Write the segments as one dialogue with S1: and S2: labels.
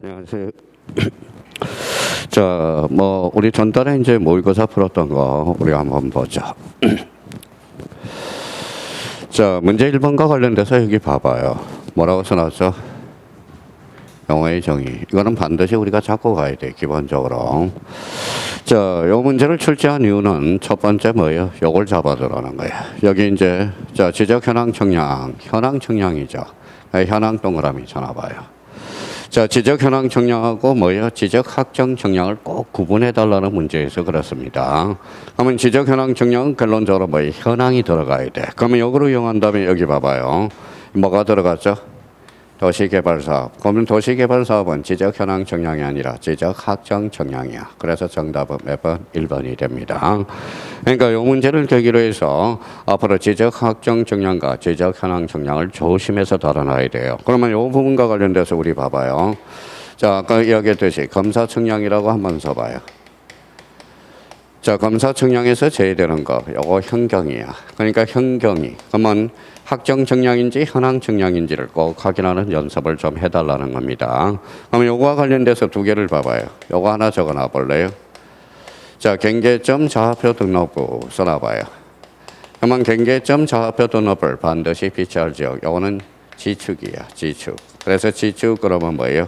S1: 안녕하세요. 자, 우리 전달에 이제 모의고사 풀었던 거 우리 한번 보죠. 자, 문제 1번과 관련돼서 여기 봐봐요. 뭐라고 써놨죠? 영어의 정의. 이거는 반드시 우리가 잡고 가야 돼, 기본적으로. 자, 요 문제를 출제한 이유는 첫 번째 뭐예요? 요걸 잡아두라는 거예요. 여기 이제, 자, 지적 현황 청량. 현황 청량이죠. 현황 동그라미 쳐놔봐요. 자, 지적 현황 청량하고 뭐예요? 지적 확정 청량을 꼭 구분해 달라는 문제에서 그렇습니다. 그러면 지적 현황 청량은 결론적으로 뭐예요? 현황이 들어가야 돼. 그러면 역으로 이용한다면 여기 봐봐요. 뭐가 들어갔죠? 도시개발사업. 그러면 도시개발사업은 지적 현황 청량이 아니라 지적 확정 청량이야. 그래서 정답은 몇 번? 1번이 됩니다. 그러니까 이 문제를 계기로 해서 앞으로 지적 확정 청량과 지적 현황 청량을 조심해서 다뤄놔야 돼요. 그러면 이 부분과 관련돼서 우리 봐봐요. 자, 아까 이야기했듯이 검사 청량이라고 한번 써봐요. 자, 검사 청량에서 제외되는 거, 요거 현경이야. 그러니까 현경이. 그러면 확정 청량인지 현황 청량인지를 꼭 확인하는 연습을 좀 해달라는 겁니다. 그럼 요거와 관련돼서 두 개를 봐봐요. 요거 하나 적어놔 볼래요? 자, 경계점 좌표 등록부 써놔봐요. 그러면 경계점 좌표 등록부를 반드시 비치할 지역. 요거는 지축이야, 지축. 그래서 지축 그러면 뭐예요?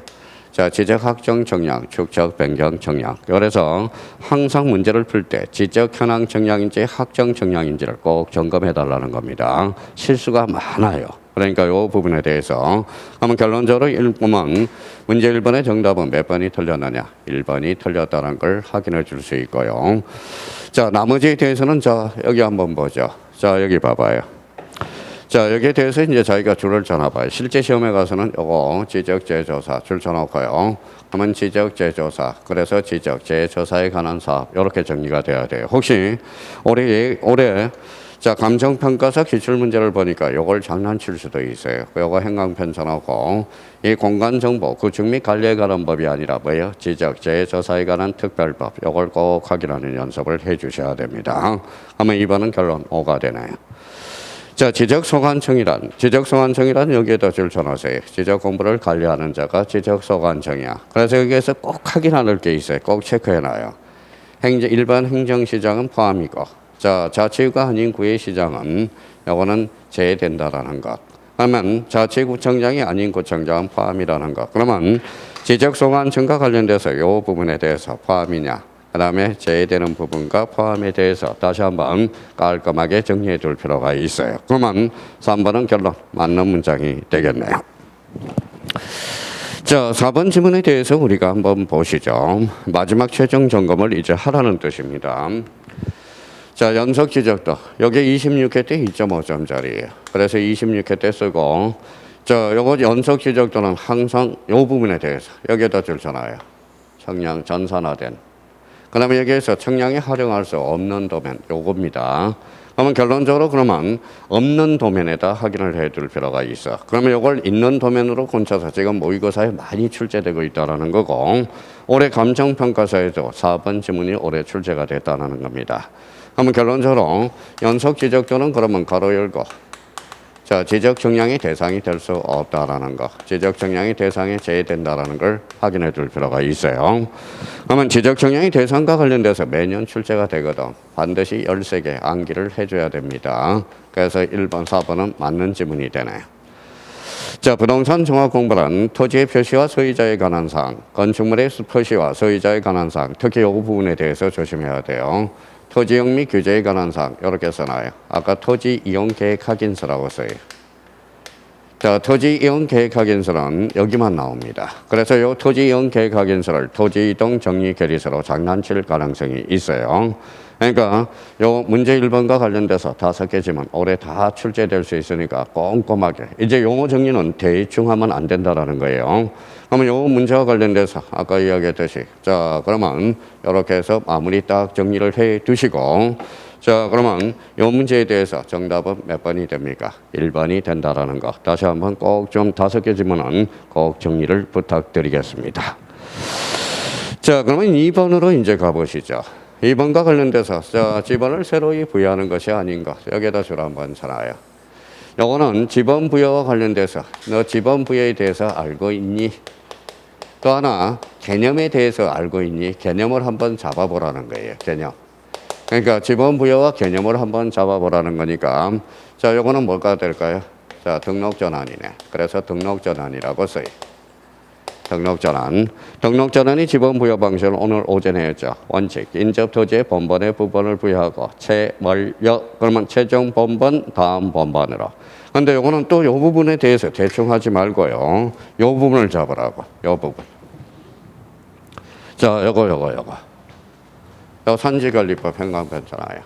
S1: 자, 지적 확정 청량, 축적 변경 청량. 그래서 항상 문제를 풀 때 지적 현황 청량인지 확정 청량인지를 꼭 점검해 달라는 겁니다. 실수가 많아요. 그러니까 이 부분에 대해서 한번 결론적으로 1번은 문제 1번의 정답은 몇 번이 틀렸느냐? 1번이 틀렸다는 걸 확인해 줄 수 있고요. 자, 나머지에 대해서는 자, 여기 한번 보죠. 자, 여기 봐봐요. 자, 여기에 대해서 이제 자기가 줄을 쳐놔봐요. 실제 시험에 가서는 요거 지적재조사 줄 쳐놓고요. 그러면 지적재조사, 그래서 지적재조사에 관한 사업, 이렇게 정리가 돼야 돼요. 혹시 올해 자, 감정평가서 기출문제를 보니까 요걸 장난칠 수도 있어요. 요거 행강편 쳐놓고 이 공간정보, 구축 및 관리에 관한 법이 아니라 뭐예요? 지적재조사에 관한 특별법, 요걸 꼭 확인하는 연습을 해 주셔야 됩니다. 그러면 2번은 결론 5가 되나요? 자, 지적소관청이란 여기에다 줄 쳐놓으세요. 지적 공부를 관리하는 자가 지적소관청이야. 그래서 여기에서 꼭 확인할 게 있어요. 꼭 체크해놔요. 일반 행정시장은 포함이고, 자, 자치구가 아닌 구의시장은 요거는 제외된다라는 것. 그러면 자치구청장이 아닌 구청장은 포함이라는 것. 그러면 지적소관청과 관련돼서 이 부분에 대해서 포함이냐? 그 다음에 제외되는 부분과 포함에 대해서 다시 한번 깔끔하게 정리해 둘 필요가 있어요. 그러면 3번은 결론 맞는 문장이 되겠네요. 자, 4번 지문에 대해서 우리가 한번 보시죠. 마지막 최종 점검을 이제 하라는 뜻입니다. 자, 연속 지적도 여기 26회 때 2.5점짜리예요. 그래서 26회 때 쓰고, 자, 요거 연속 지적도는 항상 요 부분에 대해서 여기에다 줄 쳐놔요. 청량 전산화된. 그 다음에 여기에서 청량이 활용할 수 없는 도면, 요겁니다. 그러면 결론적으로 그러면 없는 도면에다 확인을 해 둘 필요가 있어. 그러면 요걸 있는 도면으로 곤쳐서 지금 모의고사에 많이 출제되고 있다는 거고, 올해 감정평가서에도 4번 지문이 올해 출제가 됐다는 겁니다. 그러면 결론적으로 연속 지적도는 그러면 가로 열고, 자, 지적 청량이 대상이 될 수 없다라는 거. 지적 청량이 대상에 제외된다라는 걸 확인해 둘 필요가 있어요. 그러면 지적 청량이 대상과 관련돼서 매년 출제가 되거든. 반드시 13개 암기를 해줘야 됩니다. 그래서 1번, 4번은 맞는 지문이 되네요. 자, 부동산 종합 공부란 토지의 표시와 소유자에 관한 사항, 건축물의 표시와 소유자에 관한 사항, 특히 이 부분에 대해서 조심해야 돼요. 토지용 및 규제에 관한 사항 이렇게 써놔요. 아까 토지 이용 계획 확인서라고 써요. 자, 토지 이용 계획 확인서는 여기만 나옵니다. 그래서 이 토지 이용 계획 확인서를 토지 이동 정리 결의서로 장난칠 가능성이 있어요. 그러니까 요 문제 1번과 관련돼서 5개 지문 올해 다 출제될 수 있으니까 꼼꼼하게. 이제 용어 정리는 대충 하면 안 된다라는 거예요. 그러면 요 문제와 관련돼서 아까 이야기했듯이, 자, 그러면 이렇게 해서 마무리 딱 정리를 해 두시고, 자, 그러면 요 문제에 대해서 정답은 몇 번이 됩니까? 1번이 된다라는 거. 다시 한번 꼭 좀 5개 지문은 꼭 정리를 부탁드리겠습니다. 자, 그러면 2번으로 이제 가보시죠. 2번과 관련돼서 자, 지번을 새로이 부여하는 것이 아닌 것. 여기에다 줄 한번 쳐놔요. 요거는 지번 부여와 관련돼서 너 지번 부여에 대해서 알고 있니? 또 하나, 개념에 대해서 알고 있니? 개념을 한번 잡아보라는 거예요. 개념. 그러니까 지번 부여와 개념을 한번 잡아보라는 거니까, 자, 요거는 뭐가 될까요? 자, 등록전환이네. 그래서 등록전환이라고 써요. 등록전환. 등록전환이 지번 부여 방식을 오늘 오전에 했죠. 원칙. 인접 토지의 번번의 부분을 부여하고 채멀역. 그러면 최종 번번 다음 번번으로. 근데 요거는 또 요 부분에 대해서 대충 하지 말고요. 요 부분을 잡으라고. 요 부분. 자, 요거. 요 산지관리법 행강변잖아요.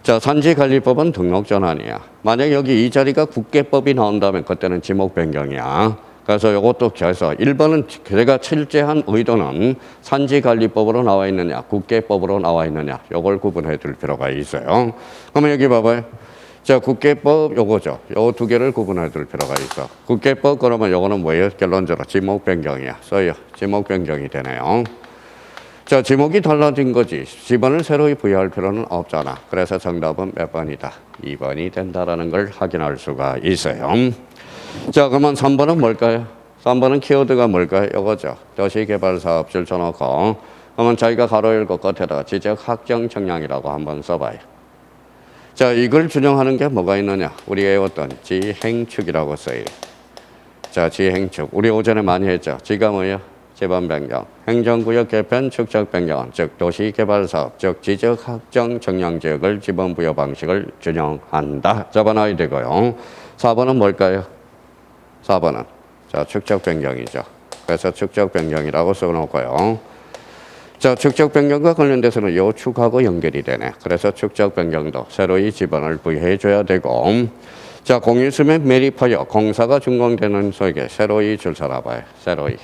S1: 자, 산지관리법은 등록전환이야. 만약 여기 이 자리가 국계법이 나온다면 그때는 지목 변경이야. 그래서 이것도 해서 1번은 제가 실제한 의도는 산지관리법으로 나와 있느냐, 국계법으로 나와 있느냐, 이걸 구분해 둘 필요가 있어요. 그러면 여기 봐봐요. 자, 국계법 요거죠. 요 두 개를 구분해 둘 필요가 있어. 국계법 그러면 요거는 뭐예요? 결론적으로 지목 변경이야. 써요. 지목 변경이 되네요. 자, 지목이 달라진 거지. 지번을 새로 부여할 필요는 없잖아. 그래서 정답은 몇 번이다? 2번이 된다라는 걸 확인할 수가 있어요. 자, 그러면 3번은 뭘까요? 3번은 키워드가 뭘까요? 이거죠. 도시개발사업 줄쳐놓고 그러면 자기가 가로 열고 끝에다가 지적 확정 정량이라고 한번 써봐요. 자, 이걸 준용하는 게 뭐가 있느냐? 우리가 외웠던 지행축이라고 써요. 자, 지행축. 우리 오전에 많이 했죠. 지가 뭐예요? 지번 변경. 행정구역 개편 축적 변경은 즉 도시개발사업, 즉 지적 확정 정량 지역을 지번 부여 방식을 준용한다. 잡아놔야 되고요. 4번은 뭘까요? 4번은 자, 축적 변경이죠. 그래서 축적 변경이라고 써놓고요. 자, 축적 변경과 관련돼서는 요 축하고 연결이 되네. 그래서 축적 변경도 새로이 지번을 부여해 줘야 되고, 자, 공유수면 매립하여 공사가 준공되는 소에게 새로이 줄 서놔봐요. 새로이.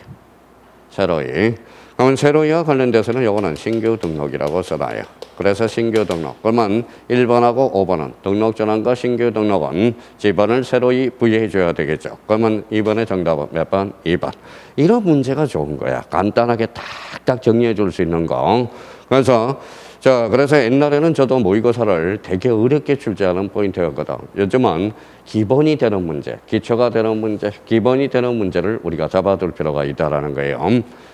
S1: 그러면 새로이와 관련돼서는 요거는 신규 등록이라고 써놔요. 그래서 신규 등록. 그러면 1번하고 5번은 등록전환과 신규 등록은 지번을 새로이 부여해 줘야 되겠죠. 그러면 2번의 정답은 몇 번? 2번. 이런 문제가 좋은 거야. 간단하게 딱딱 정리해 줄 수 있는 거. 그래서 그래서 옛날에는 저도 모의고사를 되게 어렵게 출제하는 포인트였거든. 요즘은 기본이 되는 문제, 기초가 되는 문제, 기본이 되는 문제를 우리가 잡아둘 필요가 있다라는 거예요.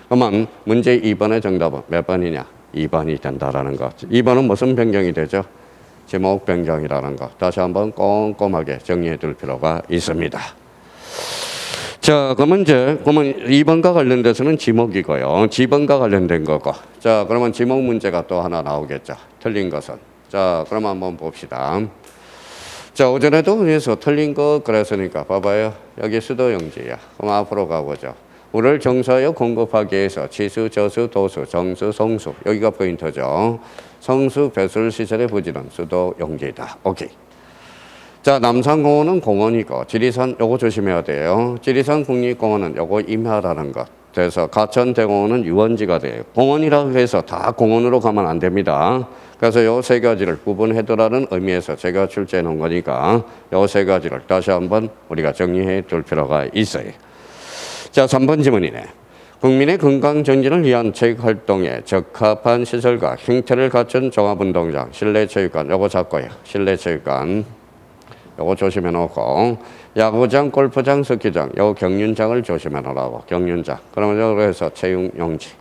S1: 그러면 문제 2번의 정답은 몇 번이냐? 2번이 된다라는 거. 2번은 무슨 변경이 되죠? 지목 변경이라는 거. 다시 한번 꼼꼼하게 정리해 둘 필요가 있습니다. 자, 그러면 2번과 관련돼서는 지목이고요. 지번과 관련된 거고. 자, 그러면 지목 문제가 또 하나 나오겠죠. 틀린 것은. 자, 그럼 한번 봅시다. 자, 오전에도 그래서 틀린 거 그랬으니까 봐봐요. 여기 수도용지야. 그럼 앞으로 가보죠. 물을 정수하여 공급하기 위해서 지수, 저수, 도수, 정수, 성수. 여기가 포인트죠. 성수, 배출 시설의 부지는 수도용지다. 오케이. 자, 남산공원은 공원이고 지리산 요거 조심해야 돼요. 지리산 국립공원은 요거 임야라는 것. 그래서 가천대공원은 유원지가 돼요. 공원이라고 해서 다 공원으로 가면 안 됩니다. 그래서 요 세 가지를 구분해두라는 의미에서 제가 출제해 놓은 거니까 요 세 가지를 다시 한번 우리가 정리해 둘 필요가 있어요. 자, 3번 지문이네. 국민의 건강 정진을 위한 체육활동에 적합한 시설과 형태를 갖춘 종합운동장, 실내체육관 요거 잡고요. 실내체육관 요거 조심해 놓고, 야구장, 골프장, 스키장, 요 경륜장을 조심해 놓으라고. 경륜장. 그러면 여기서 체육용지.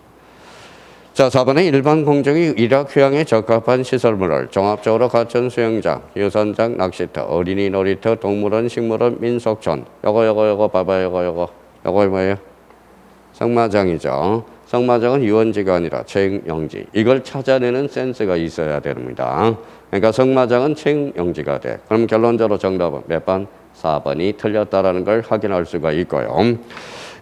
S1: 자, 4번에 일반 공정이 일학 휴양에 적합한 시설물을 종합적으로 갖춘 수영장, 유선장, 낚시터, 어린이 놀이터, 동물원, 식물원, 민속촌. 요거 봐봐요. 요거 뭐예요? 성마장이죠. 성마장은 유원지가 아니라 체육용지. 이걸 찾아내는 센스가 있어야 됩니다. 그러니까 성마장은 체육용지가 돼. 그럼 결론적으로 정답은 몇 번? 4번이 틀렸다라는 걸 확인할 수가 있고요.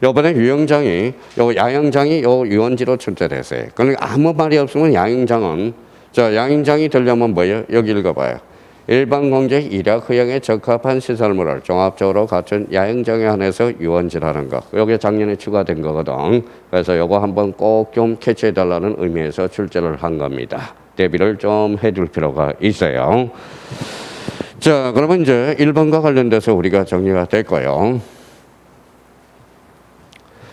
S1: 이번에 유영장이, 야영장이 유원지로 출제됐어요. 그러니까 아무 말이 없으면 야영장은, 자, 야영장이 되려면 뭐예요? 여기 읽어봐요. 일반 공적 일학 휴양에 적합한 시설물을 종합적으로 갖춘 야영장에 한해서 유원지라는 거. 요게 작년에 추가된 거거든. 그래서 요거 한번 꼭 좀 캐치해달라는 의미에서 출제를 한 겁니다. 대비를 좀 해둘 필요가 있어요. 자, 그러면 이제 1번과 관련돼서 우리가 정리가 됐고요.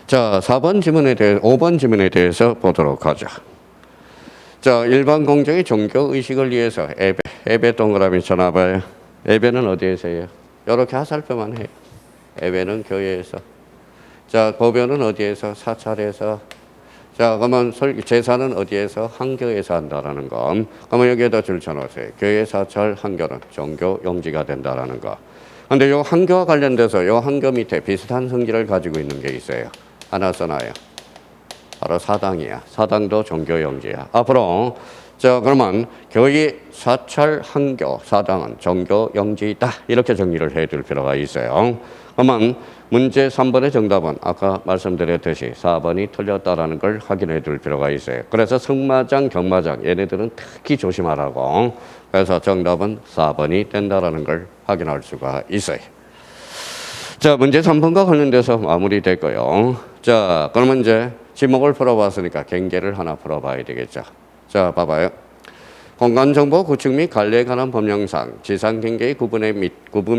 S1: 자, 4번 지문에 대해서, 5번 지문에 대해서 보도록 하죠. 자, 일반 공정의 종교 의식을 위해서 예배 동그라미 쳐놔봐요. 예배는 어디에서 해요? 이렇게 하살표만 해요. 예배는 교회에서. 자, 법연은 어디에서? 사찰에서. 자, 그러면 제사는 어디에서? 한교에서 한다라는 거. 그러면 여기에다 줄쳐놓으세요. 교회, 사찰, 한교는 종교 용지가 된다라는 거. 근데 요 한교와 관련돼서 요 한교 밑에 비슷한 성질을 가지고 있는 게 있어요. 하나 써놔요. 바로 사당이야. 사당도 종교 용지야. 앞으로 자, 그러면 교회, 사찰, 한교, 사당은 종교 용지다. 이렇게 정리를 해둘 필요가 있어요. 그러면 문제 3번의 정답은 아까 말씀드렸듯이 4번이 틀렸다라는 걸 확인해 둘 필요가 있어요. 그래서 승마장, 경마장 얘네들은 특히 조심하라고. 그래서 정답은 4번이 된다라는 걸 확인할 수가 있어요. 자, 문제 3번과 관련돼서 마무리됐고요. 자, 그러면 이제 지목을 풀어봤으니까 경계를 하나 풀어봐야 되겠죠. 자, 봐봐요. 공간정보 구축 및 관리에 관한 법령상 지상경계의 구분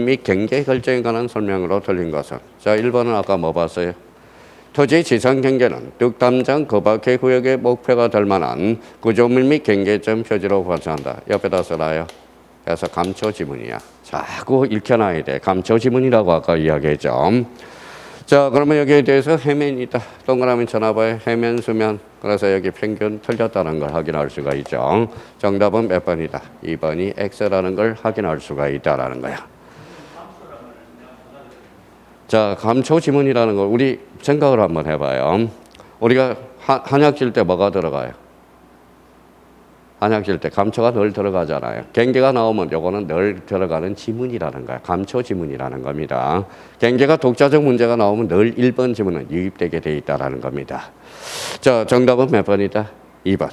S1: 및 경계 결정에 관한 설명으로 틀린 것은 자, 1번은 아까 뭐 봤어요? 토지 지상경계는 득담장 거박해 구역의 목표가 될 만한 구조물 및 경계점 표지로 관찰한다. 옆에다 써놔요. 그래서 감초지문이야. 자꾸 읽혀놔야 돼. 감초지문이라고 아까 이야기했죠. 자, 그러면 여기에 대해서 해면이다. 동그라미 쳐놔봐요. 해면, 수면. 그래서 여기 평균 틀렸다는 걸 확인할 수가 있죠. 정답은 몇 번이다? 2번이 X라는 걸 확인할 수가 있다라는 거야. 자, 감초지문이라는 걸 우리 생각을 한번 해봐요. 우리가 한약 질 때 뭐가 들어가요? 한약 질 때 감초가 늘 들어가잖아요. 경계가 나오면 요거는 늘 들어가는 지문이라는 거야. 감초 지문이라는 겁니다. 경계가 독자적 문제가 나오면 늘 1번 지문은 유입되게 돼 있다라는 겁니다. 자, 정답은 몇 번이다? 2번.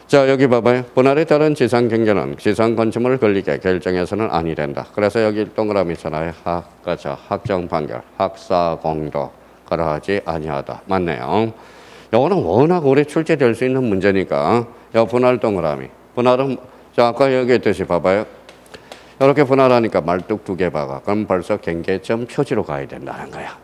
S1: 자, 여기 봐봐요. 분할에 따른 지상 경계는 지상 건축물을 걸리게 결정해서는 아니 된다. 그래서 여기 동그라미 있잖아요. 그렇죠. 학정 판결, 학사 공도 그러하지 아니하다. 맞네요. 요거는 워낙 오래 출제될 수 있는 문제니까 요 분할 동그라미. 분할은 자, 아까 얘기했듯이 봐봐요. 이렇게 분할하니까 말뚝 2개 박아. 그럼 벌써 경계점 표지로 가야 된다는 거야.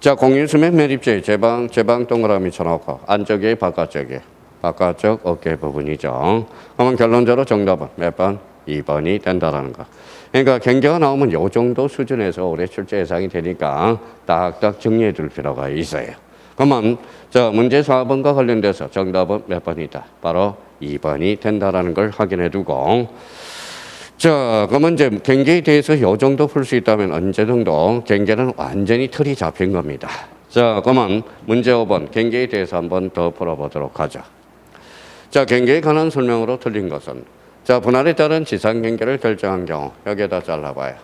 S1: 자, 공인수면 매립제 제방 동그라미 쳐놓고 안쪽에 바깥쪽에 바깥쪽 어깨 부분이죠. 그러면 결론적으로 정답은 몇 번? 2번이 된다라는 거. 그러니까 경계가 나오면 요 정도 수준에서 올해 출제 예상이 되니까 딱딱 정리해 둘 필요가 있어요. 그러면 자, 문제 4번과 관련돼서 정답은 몇 번이다? 바로 2번이 된다라는 걸 확인해 두고 자, 그러면 이제 경계에 대해서 요 정도 풀 수 있다면 언제 정도 경계는 완전히 틀이 잡힌 겁니다. 자, 그러면 문제 5번 경계에 대해서 한번 더 풀어보도록 하죠. 자, 경계에 관한 설명으로 틀린 것은 자, 분할에 따른 지상 경계를 결정한 경우 여기에다 잘라봐요.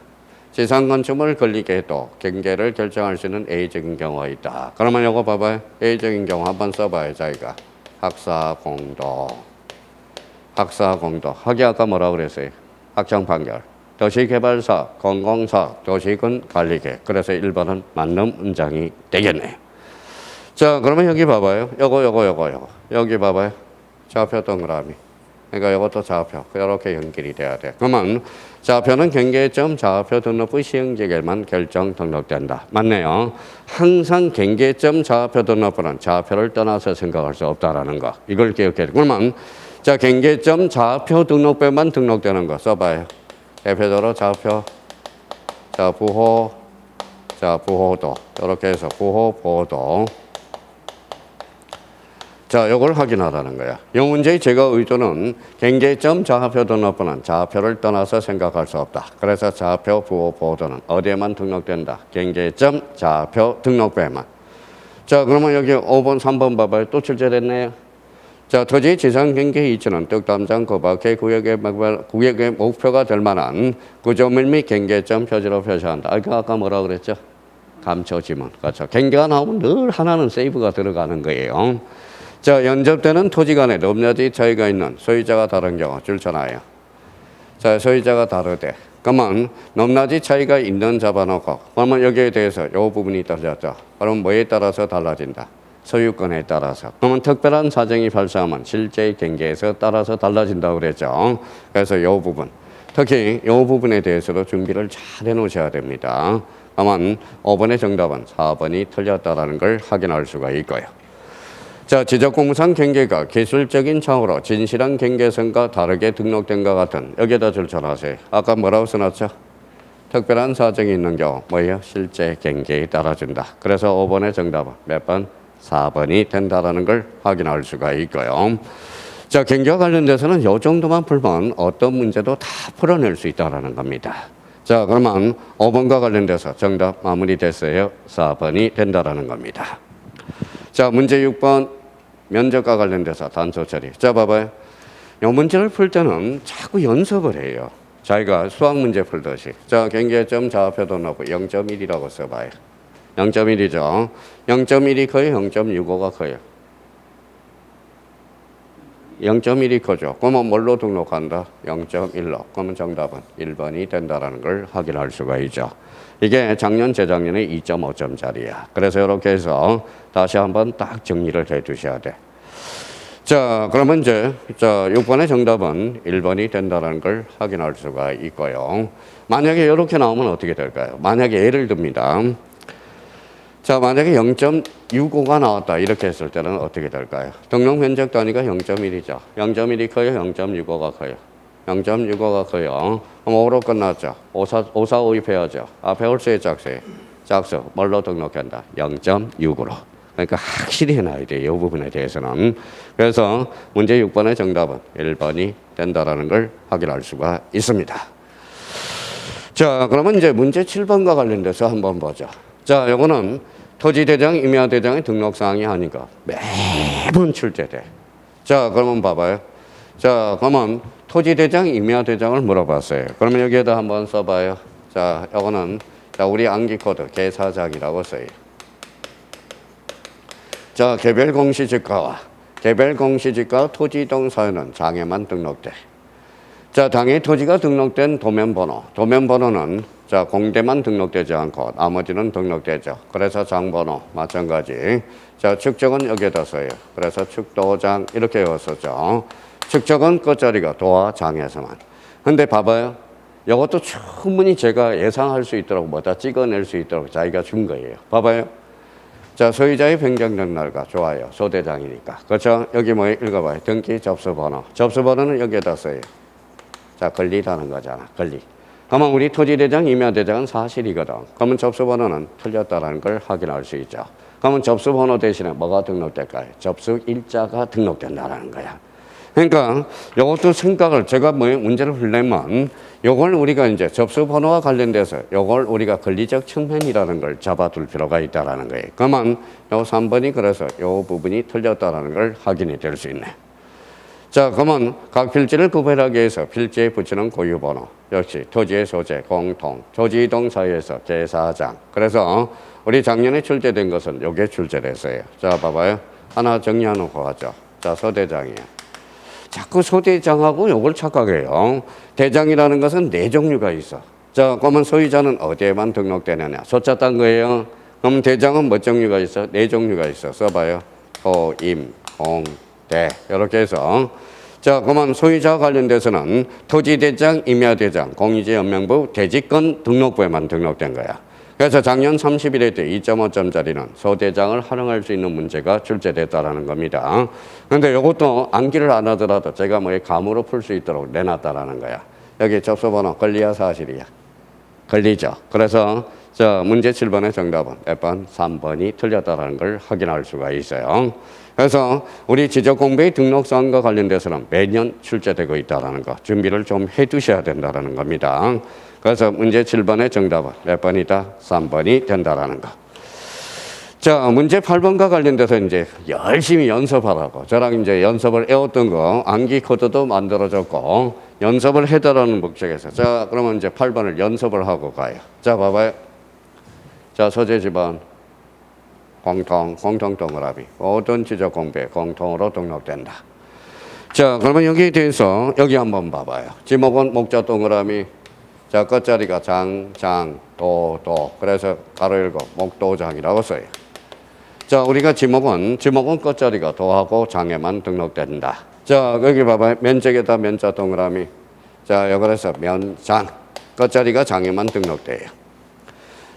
S1: 지상 건축물을 걸리게 해도 경계를 결정할 수 있는 A적인 경우가 있다. 그러면 이거 봐봐요. A적인 경우 한번 써봐요. 자기가 학사공도 학이 아까 뭐라고 그랬어요? 학정 판결, 도시개발사, 공공사, 도시군 관리계. 그래서 1번은 맞는 문장이 되겠네요. 자, 그러면 여기 봐봐요. 요거. 여기 봐봐요. 좌표 동그라미. 그러니까 이것도 좌표. 이렇게 연결이 돼야 돼. 그러면 좌표는 경계점 좌표 등록부 시행지에만 결정 등록된다. 맞네요. 항상 경계점 좌표 등록부는 좌표를 떠나서 생각할 수 없다라는 거. 이걸 기억해야 돼. 그러면 자, 경계점 좌표 등록부에만 등록되는 거 써봐요. 대표적으로 좌표, 자, 부호, 자, 부호도. 이렇게 해서 부호, 보호도. 자, 요걸 확인하라는 거야. 이 문제의 제가 의도는 경계점 좌표 등록부는 좌표를 떠나서 생각할 수 없다. 그래서 좌표, 부호, 보호도는 어디에만 등록된다? 경계점 좌표 등록부에만. 자, 그러면 여기 5번, 3번 봐봐요. 또 출제됐네요. 자, 토지 지상 경계 이치는 득담장 거박해 구역의 목표가 될 만한 구조물 및 경계점 표지로 표시한다. 아까 뭐라고 그랬죠? 감초지문. 그렇죠. 경계가 나오면 늘 하나는 세이브가 들어가는 거예요. 자, 연접되는 토지 간에 높낮이 차이가 있는 소유자가 다른 경우 줄쳐놔요. 자, 소유자가 다르대. 그러면 높낮이 차이가 있는 잡아놓고 그러면 여기에 대해서 이 부분이 떨어졌죠. 그럼 뭐에 따라서 달라진다? 소유권에 따라서. 그러면 특별한 사정이 발생하면 실제 경계에서 따라서 달라진다고 그랬죠. 그래서 이 부분. 특히 이 부분에 대해서도 준비를 잘 해놓으셔야 됩니다. 그러면 5번의 정답은 4번이 틀렸다는 걸 확인할 수가 있고요. 자, 지적공무상 경계가 기술적인 차원으로 진실한 경계선과 다르게 등록된 것 같은 여기에다 줄쳐놨어요. 아까 뭐라고 써놨죠? 특별한 사정이 있는 경우 뭐예요? 실제 경계에 따라준다. 그래서 5번의 정답은 몇 번? 4번이 된다라는 걸 확인할 수가 있고요. 자, 경계와 관련돼서는 이 정도만 풀면 어떤 문제도 다 풀어낼 수 있다는 겁니다. 자, 그러면 5번과 관련돼서 정답 마무리됐어요. 4번이 된다라는 겁니다. 자, 문제 6번 면적과 관련돼서 단수 처리. 자, 봐봐요. 이 문제를 풀 때는 자꾸 연습을 해요. 자기가 수학 문제 풀듯이. 자, 경계점 좌표도 넣고 0.1이라고 써봐요. 0.1이죠. 0.1이 커요? 0.65가 커요? 0.1이 커죠. 그러면 뭘로 등록한다? 0.1로. 그러면 정답은 1번이 된다는 걸 확인할 수가 있죠. 이게 작년, 재작년에 2.5점짜리야. 그래서 이렇게 해서 다시 한번 딱 정리를 해 두셔야 돼. 자, 그러면 이제 6번의 정답은 1번이 된다는 걸 확인할 수가 있고요. 만약에 이렇게 나오면 어떻게 될까요? 만약에 예를 듭니다. 자, 만약에 0.65가 나왔다. 이렇게 했을 때는 어떻게 될까요? 등록 면적 단위가 0.1이죠. 0.1이 커요? 0.65가 커요? 0.65가 커요. 그럼 5로 끝났죠. 545입 해야죠. 앞에 홀수의 짝수에 짝수 뭘로 등록한다? 0.6으로. 그러니까 확실히 해놔야 돼요. 이 부분에 대해서는. 그래서 문제 6번의 정답은 1번이 된다라는 걸 확인할 수가 있습니다. 자, 그러면 이제 문제 7번과 관련돼서 한번 보죠. 자, 요거는 토지대장, 임야대장의 등록사항이 아니까 매번 출제돼. 자, 그러면 봐봐요. 자, 그러면 토지대장, 임야대장을 물어봤어요. 그러면 여기에다 한번 써봐요. 자, 요거는 우리 암기코드 계사장이라고 써요. 자, 개별 공시지가와 개별 공시지가 토지 등 사유는 장에만 등록돼. 자, 당의 토지가 등록된 도면번호. 도면번호는 자, 공대만 등록되지 않고 나머지는 등록되죠. 그래서 장번호 마찬가지. 자, 축적은 여기에다 써요. 그래서 축도장 이렇게 외웠었죠. 축적은 끝자리가 도와 장에서만. 근데 봐봐요. 이것도 충분히 제가 예상할 수 있도록 뭐다 찍어낼 수 있도록 자기가 준 거예요. 봐봐요. 자, 소유자의 변경된 날과 좋아요. 소대장이니까. 그렇죠? 여기 뭐 읽어봐요. 등기 접수번호. 접수번호는 여기에다 써요. 자, 권리라는 거잖아. 권리. 그러면 우리 토지대장, 임야대장은 사실이거든. 그러면 접수번호는 틀렸다는 걸 확인할 수 있죠. 그러면 접수번호 대신에 뭐가 등록될까요? 접수일자가 등록된다는 거야. 그러니까 이것도 생각을 제가 뭐 문제를 풀려면 이걸 우리가 이제 접수번호와 관련돼서 이걸 우리가 권리적 측면이라는 걸 잡아둘 필요가 있다는 거예요. 그러면 요 3번이 그래서 요 부분이 틀렸다는 걸 확인이 될 수 있네. 자, 그러면 각 필지를 구별하기 위해서 필지에 붙이는 고유번호. 역시 토지의 소재, 공통, 토지 이동 사이에서 계사장. 그래서 우리 작년에 출제된 것은 요게 출제됐어요. 자, 봐봐요. 하나 정리해놓고 가죠. 자, 소대장이에요. 자꾸 소대장하고 요걸 착각해요. 대장이라는 것은 네 종류가 있어. 자, 그러면 소유자는 어디에만 등록되느냐? 소자 딴 거예요. 그럼 대장은 몇 종류가 있어? 네 종류가 있어. 써봐요. 소, 임, 공, 대. 이렇게 해서. 자, 그러면 소유자와 관련돼서는 토지대장, 임야대장, 공유지연명부, 대지권 등록부에만 등록된 거야. 그래서 작년 30일에 때 2.5점짜리는 소대장을 활용할 수 있는 문제가 출제됐다라는 겁니다. 그런데 이것도 암기를 안 하더라도 제가 뭐 감으로 풀 수 있도록 내놨다라는 거야. 여기 접수번호 권리야 사실이야? 권리죠. 그래서 자, 문제 7번의 정답은 몇 번? 3번이 틀렸다라는 걸 확인할 수가 있어요. 그래서 우리 지적공부의 등록사항과 관련돼서는 매년 출제되고 있다는 거 준비를 좀 해두셔야 된다는 겁니다. 그래서 문제 7번의 정답은 몇 번이다? 3번이 된다는 거. 자, 문제 8번과 관련돼서 이제 열심히 연습하라고 저랑 이제 연습을 해왔던 거 암기 코드도 만들어졌고 연습을 해달라는 목적에서 자, 그러면 이제 8번을 연습을 하고 가요. 자, 봐봐요. 자, 소재 지번 공통 동그라미 모든 지적 공부에 공통으로 등록된다. 자, 그러면 여기에 대해서 여기 한번 봐봐요. 지목은 목자 동그라미. 자, 끝자리가 장, 도. 그래서 가로 열고 목도장이라고 써요. 자, 우리가 지목은 끝자리가 도하고 장에만 등록된다. 자, 여기 봐봐요. 면적에다 면자 동그라미. 자, 여기서 면장. 끝자리가 장에만 등록돼요.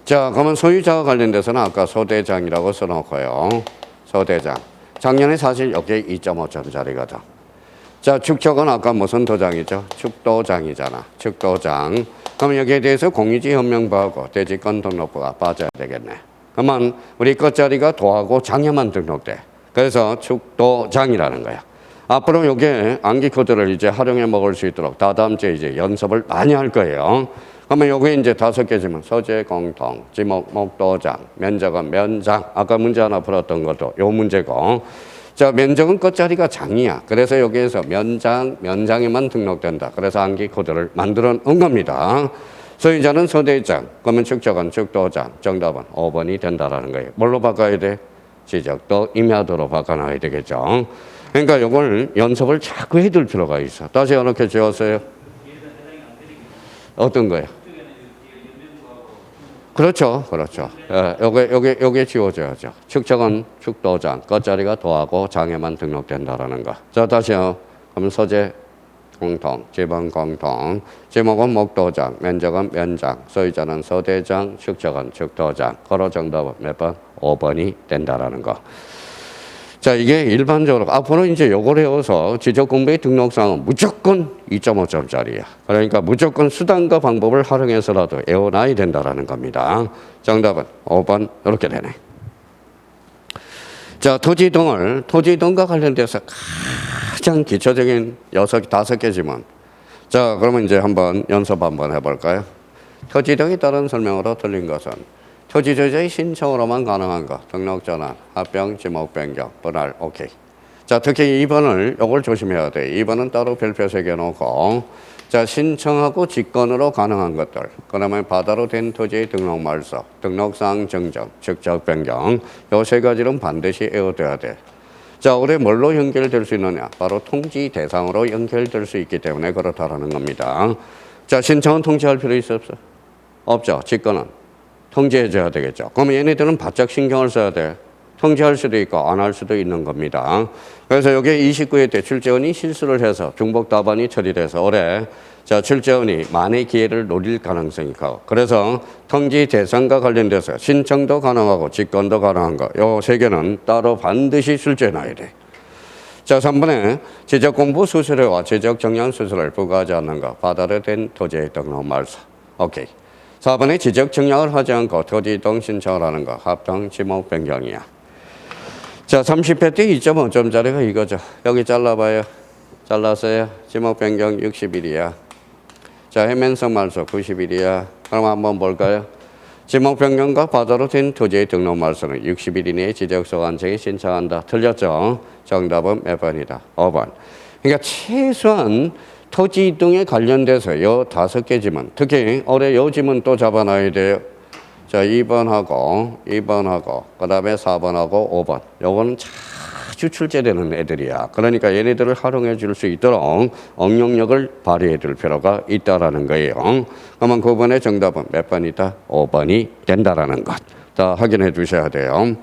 S1: 자, 그러면 소유자와 관련돼서는 아까 소대장이라고 써놓고요. 소대장. 작년에 사실 여기에 2.5점짜리거든. 자, 축적은 아까 무슨 도장이죠? 축도장이잖아. 축도장. 그럼 여기에 대해서 공유지현명부하고 대지권등록부가 빠져야 되겠네. 그러면 우리 끝자리가 도하고 장에만 등록돼. 그래서 축도장이라는 거야. 앞으로 요게 암기 코드를 이제 활용해 먹을 수 있도록 다다음 주에 이제 연습을 많이 할 거예요. 그러면 요게 이제 5개지만 서재 공통, 지목 목도장, 면적은 면장. 아까 문제 하나 풀었던 것도 요 문제고. 자, 면적은 끝자리가 장이야. 그래서 여기에서 면장에만 등록된다. 그래서 암기 코드를 만들어 놓은 겁니다. 소유자는 소대장, 그러면 축적은 축도장. 정답은 5번이 된다라는 거예요. 뭘로 바꿔야 돼? 지적도 임야도로 바꿔놔야 되겠죠. 그러니까 이걸 연습을 자꾸 해둘 필요가 있어. 다시 이렇게 지웠어요. 어떤 거예요? 그렇죠. 그렇죠. 요게 지워져야죠. 축적은 축도장, 끝자리가 도하고 장에만 등록된다라는 거. 자, 다시요. 그럼 서재 공통, 지번 공통, 지목은 목도장, 면적은 면장, 소유자는 소대장, 축적은 축도장. 거로 정답은 몇 번? 5번이 된다라는 거. 자, 이게 일반적으로 앞으로 이제 요걸 외워서 지적 공부의 등록사항은 무조건 2.5점짜리야. 그러니까 무조건 수단과 방법을 활용해서라도 외워놔야 된다라는 겁니다. 정답은 5번 이렇게 되네. 자, 토지등과 관련돼서 가장 기초적인 5개지만 자, 그러면 이제 한번 연습 한번 해볼까요? 토지등에 따른 설명으로 틀린 것은 토지 소유자의 신청으로만 가능한 거. 등록 전환, 합병, 지목 변경, 분할, 오케이. 자, 특히 2번을 요걸 조심해야 돼. 2번은 따로 별표 새겨놓고 자, 신청하고 직권으로 가능한 것들. 그러면 바다로 된 토지의 등록 말소, 등록사항 정정, 축적 변경. 요 3가지는 반드시 외워둬야 돼. 자, 올해 뭘로 연결될 수 있느냐? 바로 통지 대상으로 연결될 수 있기 때문에 그렇다라는 겁니다. 자, 신청은 통지할 필요 있어 없어? 없죠. 직권은 통지해줘야 되겠죠. 그러면 얘네들은 바짝 신경을 써야 돼. 통지할 수도 있고 안 할 수도 있는 겁니다. 그래서 여기 29회 때 출제원이 실수를 해서 중복 답안이 처리돼서 올해 자, 출제원이 만의 기회를 노릴 가능성이 있고 그래서 통지 대상과 관련돼서 신청도 가능하고 직권도 가능한 거 요 3개는 따로 반드시 출제해놔야 돼. 자, 3번에 지적공부 수수료와 지적정량 수수료를 부과하지 않는 거 바다로 된 토지의 등록 말소. 오케이. 4번에 지적 청약을 하지 않고 토지이동 신청을 하는 거 합동 지목 변경이야. 자, 30회 때 2.5점짜리가 이거죠. 여기 잘라봐요. 잘랐어요. 지목 변경 60일이야. 자, 해면성 말소 90일이야. 그럼 한번 볼까요? 지목 변경과 바다로 된 토지의 등록 말소는 60일 이내에 지적소관청에 신청한다. 틀렸죠? 정답은 몇 번이다? 5번. 그러니까 최소한 토지 이동에 관련돼서 요 5개지만 특히 올해 요 지문 또 잡아놔야 돼요. 자, 2번하고 그 다음에 4번하고 5번. 요거는 자주 출제되는 애들이야. 그러니까 얘네들을 활용해 줄 수 있도록 응용력을 발휘해 줄 필요가 있다라는 거예요. 그러면 9번의 정답은 몇 번이다? 5번이 된다라는 것. 다 확인해 주셔야 돼요.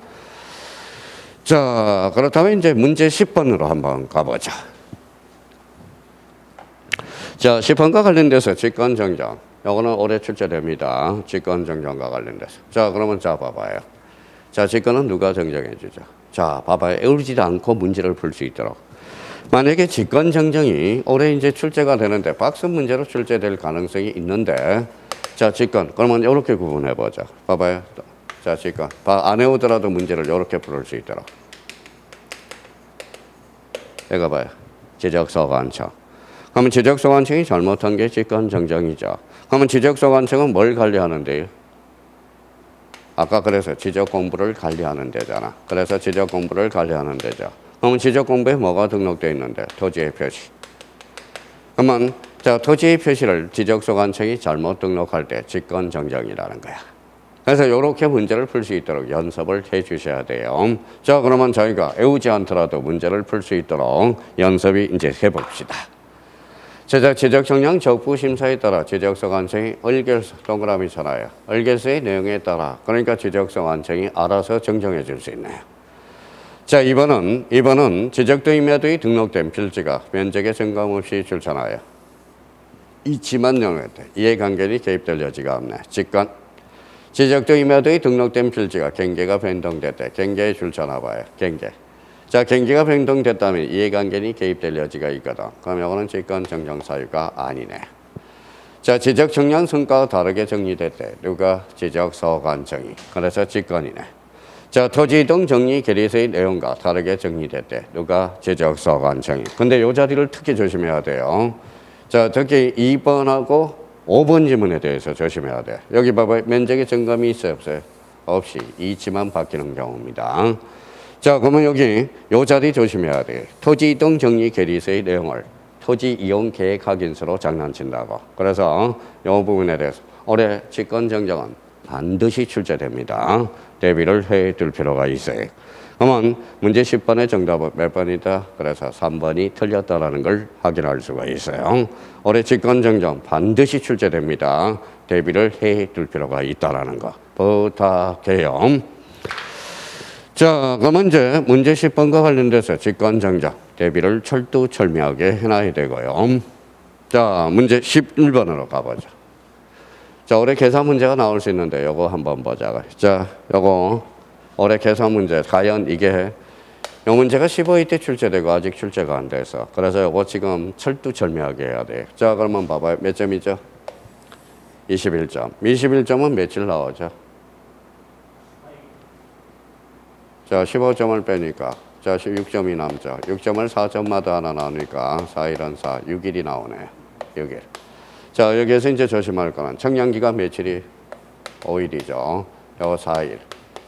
S1: 자, 그렇다면 이제 문제 10번으로 한번 가보자. 자, 10번과 관련돼서 직권정정. 요거는 올해 출제됩니다. 직권정정과 관련돼서. 자, 그러면 자, 봐봐요. 자, 직권은 누가 정정해 주죠? 자, 봐봐요. 애울지도 않고 문제를 풀 수 있도록. 만약에 직권정정이 올해 이제 출제가 되는데 박스 문제로 출제될 가능성이 있는데 자, 직권. 그러면 이렇게 구분해 보자. 봐봐요. 자, 직권. 안 해오더라도 문제를 이렇게 풀을 수 있도록. 이거 봐요. 지적소관청. 그러면 지적소관청이 잘못한 게 직권정정이죠. 그러면 지적소관청은 뭘 관리하는데요? 아까 그래서 지적공부를 관리하는 데잖아. 그래서 지적공부를 관리하는 데죠. 그러면 지적공부에 뭐가 등록되어 있는데? 토지의 표시. 그러면 자, 토지의 표시를 지적소관청이 잘못 등록할 때 직권정정이라는 거야. 그래서 이렇게 문제를 풀 수 있도록 연습을 해 주셔야 돼요. 자, 그러면 저희가 외우지 않더라도 문제를 풀 수 있도록 연습이 이제 해봅시다. 지적정량 적부심사에 따라 지적소관청이 의결서 동그라미잖아요. 의결서의 내용에 따라 그러니까 지적소관청이 알아서 정정해 줄 수 있네요. 자, 2번은 지적도 임야도에 등록된 필지가 면적에 증감 없이 줄잖아요. 있지만 이해관계이 개입될 여지가 없네. 직권. 지적도 임야도에 등록된 필지가 경계가 변동됐대. 경계에 줄잖아 봐요. 경계. 자, 경계가 변동됐다면 이해관계이 개입될 여지가 있거든. 그럼 이거는 직권 정정 사유가 아니네. 자, 지적 정량 성과가 다르게 정리됐대. 누가? 지적 서관 정의. 그래서 직권이네. 자, 토지 이동 정리 계리서의 내용과 다르게 정리됐대. 누가? 지적 서관 정의. 근데 요 자리를 특히 조심해야 돼요. 자, 특히 2번하고 5번 지문에 대해서 조심해야 돼. 여기 봐봐요. 면적의 증감이 있어요, 없어요? 없이 이치만 바뀌는 경우입니다. 자, 그러면 여기 요 자리 조심해야 돼. 토지 이동 정리 계리서의 내용을 토지 이용 계획 확인서로 장난친다고. 그래서 이 부분에 대해서 올해 직권 정정은 반드시 출제됩니다. 대비를 해둘 필요가 있어요. 그러면 문제 10번의 정답은 몇 번이다? 그래서 3번이 틀렸다라는 걸 확인할 수가 있어요. 올해 직권 정정 반드시 출제됩니다. 대비를 해둘 필요가 있다라는 거 부탁해요. 자, 그러면 이제 문제 10번과 관련돼서 직권 정정 대비를 철두철미하게 해놔야 되고요. 자, 문제 11번으로 가보죠. 자, 올해 계산 문제가 나올 수 있는데 요거 한번 보자. 자, 요거 올해 계산 문제 과연 이게 요 문제가 15회 때 출제되고 아직 출제가 안 돼서 그래서 요거 지금 철두철미하게 해야 돼. 자, 그러면 봐봐요. 몇 점이죠? 21점. 21점은 며칠 나오죠? 자, 15점을 빼니까 자, 16점이 남죠. 6점을 4점마다 하나 나누니까 4일은 4, 6일이 나오네요. 6일. 자, 여기에서 이제 조심할 거는 청량기가 며칠이 5일이죠. 요거 4일.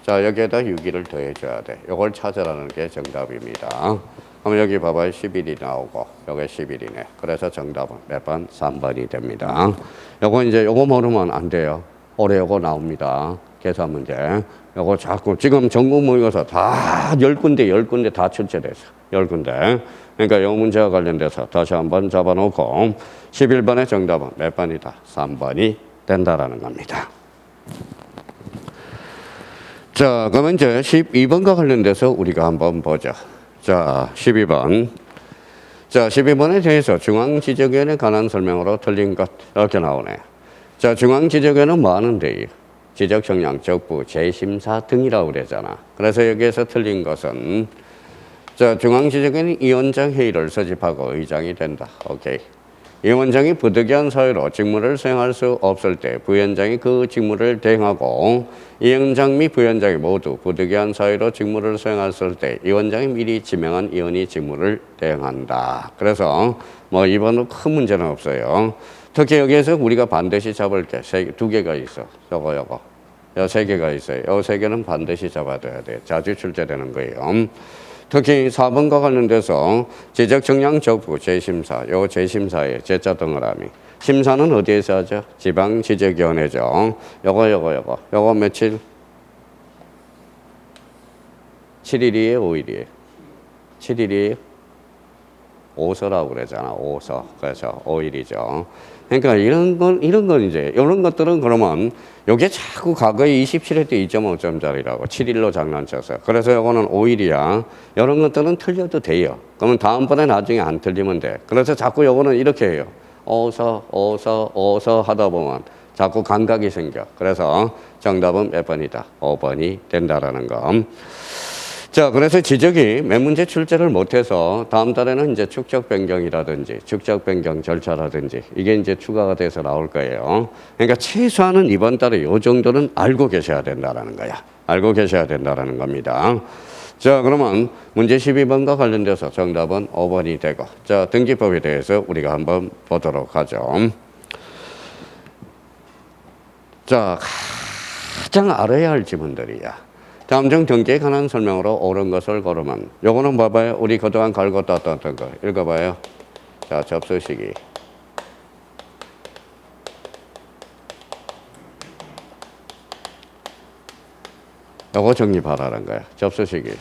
S1: 자, 여기에다 6일을 더해줘야 돼. 요걸 찾으라는 게 정답입니다. 그럼 여기 봐봐요. 10일이 나오고 요게 10일이네. 그래서 정답은 몇 번? 3번이 됩니다. 요거 이제 요거 모르면 안 돼요. 올해 요거 나옵니다. 계산 문제. 요거 자꾸 지금 전국 모의고사 다 10군데 다 출제돼서 10군데. 그러니까 요 문제와 관련돼서 다시 한번 잡아놓고 11번의 정답은 몇 번이다? 3번이 된다라는 겁니다. 자, 그러면 이제 12번과 관련돼서 우리가 한번 보죠. 자, 12번. 자, 12번에 대해서 중앙지적위원회에 관한 설명으로 틀린 것 이렇게 나오네. 자, 중앙지적위원회는 뭐 하는데요? 지적정량, 적부, 재심사 등이라고 그러잖아. 그래서 여기에서 틀린 것은 자, 중앙지적위원회는 위원장 회의를 소집하고 의장이 된다. 오케이. 위원장이 부득이한 사유로 직무를 수행할 수 없을 때 부위원장이 그 직무를 대행하고 위원장 및 부위원장이 모두 부득이한 사유로 직무를 수행했을 때 위원장이 미리 지명한 위원이 직무를 대행한다. 그래서 뭐 이번은 큰 문제는 없어요. 특히 여기에서 우리가 반드시 잡을 게 두 개가 있어. 요거. 요 세 개가 있어요. 요 세 개는 반드시 잡아둬야 돼. 자주 출제되는 거예요. 특히 4번과 관련돼서 지적정량 적부 재심사, 요 재심사의 제자 동그라미. 심사는 어디에서 하죠? 지방지적위원회죠. 요거 며칠? 7일이에요, 5일이에요? 7일이에요? 5서라고 그러잖아, 5서. 그래서 5일이죠. 그러니까 이런 건 이제, 이런 것들은 그러면 요게 자꾸 과거에 27회 때 2.5점짜리라고 7일로 장난쳐서. 그래서 요거는 5일이야. 이런 것들은 틀려도 돼요. 그러면 다음번에 나중에 안 틀리면 돼. 그래서 자꾸 요거는 이렇게 해요. 5서 하다 보면 자꾸 감각이 생겨. 그래서 정답은 몇 번이다? 5번이 된다라는 거. 자, 그래서 지적이 몇 문제 출제를 못해서 다음 달에는 이제 축적 변경이라든지 축적 변경 절차라든지 이게 이제 추가가 돼서 나올 거예요. 그러니까 최소한은 이번 달에 요 정도는 알고 계셔야 된다라는 거야. 알고 계셔야 된다라는 겁니다. 자, 그러면 문제 12번과 관련돼서 정답은 5번이 되고, 자, 등기법에 대해서 우리가 한번 보도록 하죠. 자, 가장 알아야 할 지문들이야. 다음중 등기에 관한 설명으로 옳은 것을 고르면, 요거는 봐봐요. 우리 그동안 갈고 땄던 거 읽어봐요. 자, 접수 시기. 요거 정립하라는 거야. 접수 시기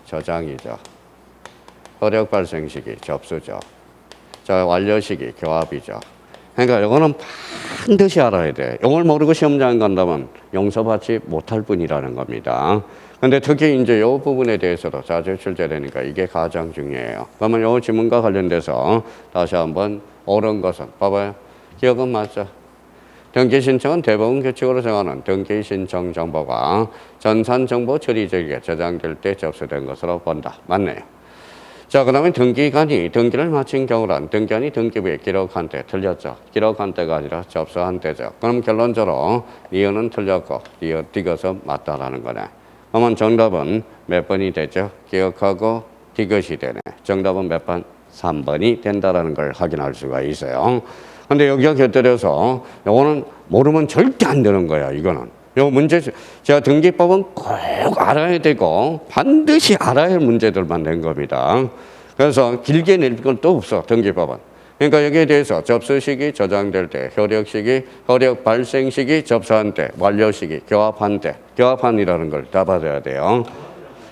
S1: 저장이죠. 효력 발생 시기 접수죠. 자, 완료 시기 교합이죠. 그러니까 요거는 반드시 알아야 돼. 이걸 모르고 시험장 간다면 용서받지 못할 뿐이라는 겁니다. 근데 특히 이제 이 부분에 대해서도 자주 출제되니까 이게 가장 중요해요. 그러면 이 지문과 관련돼서 다시 한번 옳은 것은 봐봐요. 기억은 맞죠? 등기 신청은 대법원 규칙으로 정하는 등기 신청 정보가 전산 정보 처리 절에 저장될 때 접수된 것으로 본다. 맞네요. 자, 그 다음에 등기관이 등기를 마친 경우란 등기관이 등기부에 기록한 때 틀렸죠. 기록한 때가 아니라 접수한 때죠. 그럼 결론적으로 니은은 틀렸고 디귿은 맞다라는 거네. 그러면 정답은 몇 번이 되죠? 기억하고 디귿이 되네. 정답은 몇 번? 3번이 된다라는 걸 확인할 수가 있어요. 근데 여기가 곁들여서 요거는 모르면 절대 안 되는 거야, 이거는. 요 문제, 제가 등기법은 꼭 알아야 되고 반드시 알아야 할 문제들만 낸 겁니다. 그래서 길게 낼 건 또 없어, 등기법은. 그러니까 여기에 대해서 접수 시기, 저장될 때, 효력 시기, 효력 발생 시기, 접수한 때, 완료 시기, 교합한 때, 교합한이라는 걸 다 받아야 돼요.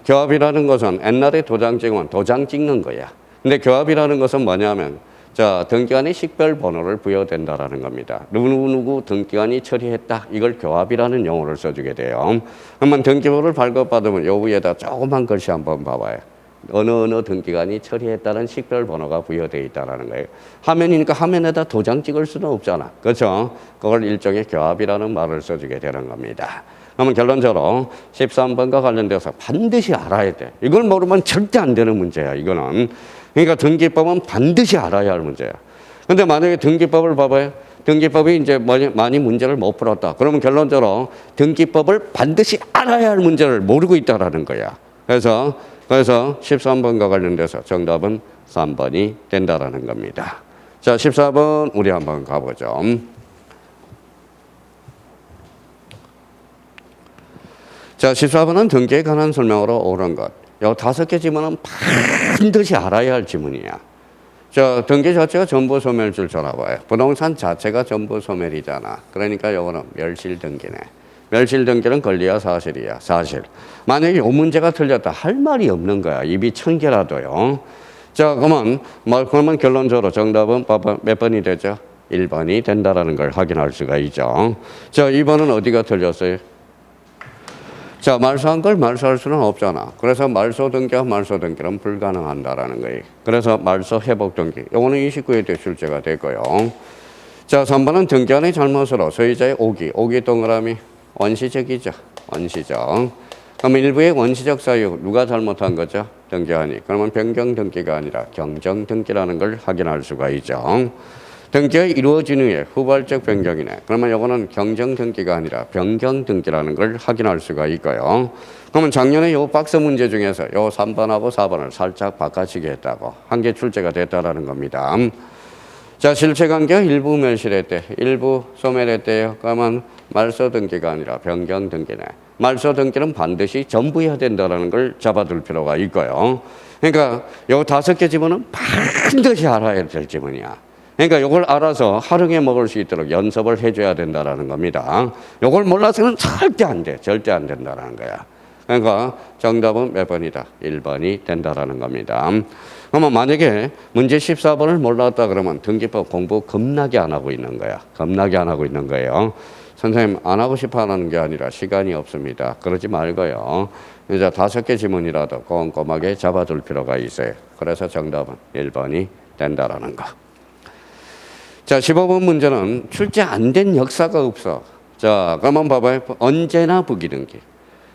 S1: 교합이라는 것은 옛날에 도장 찍으면 도장 찍는 거야. 근데 교합이라는 것은 뭐냐면 자, 등기관이 식별 번호를 부여된다라는 겁니다. 누구누구 등기관이 처리했다. 이걸 교합이라는 용어를 써주게 돼요. 그러면 등기부를 발급받으면 요 위에다 조그만 글씨 한번 봐봐요. 어느 등기관이 처리했다는 식별 번호가 부여되어 있다는 거예요. 화면이니까 화면에다 도장 찍을 수는 없잖아. 그렇죠? 그걸 일종의 교합이라는 말을 써주게 되는 겁니다. 그러면 결론적으로 13번과 관련돼서 반드시 알아야 돼. 이걸 모르면 절대 안 되는 문제야, 이거는. 그러니까 등기법은 반드시 알아야 할 문제야. 근데 만약에 등기법을 봐봐요. 등기법이 이제 많이 문제를 못 풀었다. 그러면 결론적으로 등기법을 반드시 알아야 할 문제를 모르고 있다라는 거야. 그래서 13번과 관련돼서 정답은 3번이 된다라는 겁니다. 자, 14번 우리 한번 가보죠. 자, 14번은 등기에 관한 설명으로 옳은 것. 요 5개 지문은 반드시 알아야 할 지문이야. 자, 등기 자체가 전부 소멸줄 전화봐요. 부동산 자체가 전부 소멸이잖아. 그러니까 요거는 멸실 등기네. 멸실 등기는 권리야 사실이야. 사실. 만약에 요 문제가 틀렸다 할 말이 없는 거야. 입이 1000개라도요. 자, 그러면 결론적으로 정답은 몇 번이 되죠? 1번이 된다라는 걸 확인할 수가 있죠. 자, 2번은 어디가 틀렸어요? 자, 말소한 걸 말소할 수는 없잖아. 그래서 말소 등기와 말소 등기는 불가능한다라는 거예요. 그래서 말소 회복 등기. 요거는 29회 때 출제가 되고요. 자, 3번은 등기한의 잘못으로 소유자의 오기 동그라미 원시적이죠. 원시적. 그러면 일부의 원시적 사유 누가 잘못한 거죠? 등기한이. 그러면 변경 등기가 아니라 경정 등기라는 걸 확인할 수가 있죠. 등기가 이루어진 후에 후발적 변경이네. 그러면 이거는 경정 등기가 아니라 변경 등기라는 걸 확인할 수가 있고요. 그러면 작년에 요 박스 문제 중에서 요 3번하고 4번을 살짝 바꿔치기 했다고 한 개 출제가 됐다라는 겁니다. 자, 실체관계가 일부 멸실했대. 일부 소멸했대요. 그러면 말소 등기가 아니라 변경 등기네. 말소 등기는 반드시 전부 해야 된다는 걸 잡아둘 필요가 있고요. 그러니까 요 5개 지문은 반드시 알아야 될 지문이야. 그러니까 이걸 알아서 활용해 먹을 수 있도록 연습을 해줘야 된다는 겁니다. 이걸 몰라서는 절대 안 돼. 절대 안 된다는 거야. 그러니까 정답은 몇 번이다? 1번이 된다는 겁니다. 그러면 만약에 문제 14번을 몰랐다 그러면 등기법 공부 겁나게 안 하고 있는 거야. 겁나게 안 하고 있는 거예요. 선생님 안 하고 싶어 하는 게 아니라 시간이 없습니다. 그러지 말고요. 이제 5개 지문이라도 꼼꼼하게 잡아둘 필요가 있어요. 그래서 정답은 1번이 된다는 거. 자, 15번 문제는 출제 안 된 역사가 없어. 자, 그러면 봐봐요. 언제나 부기등기.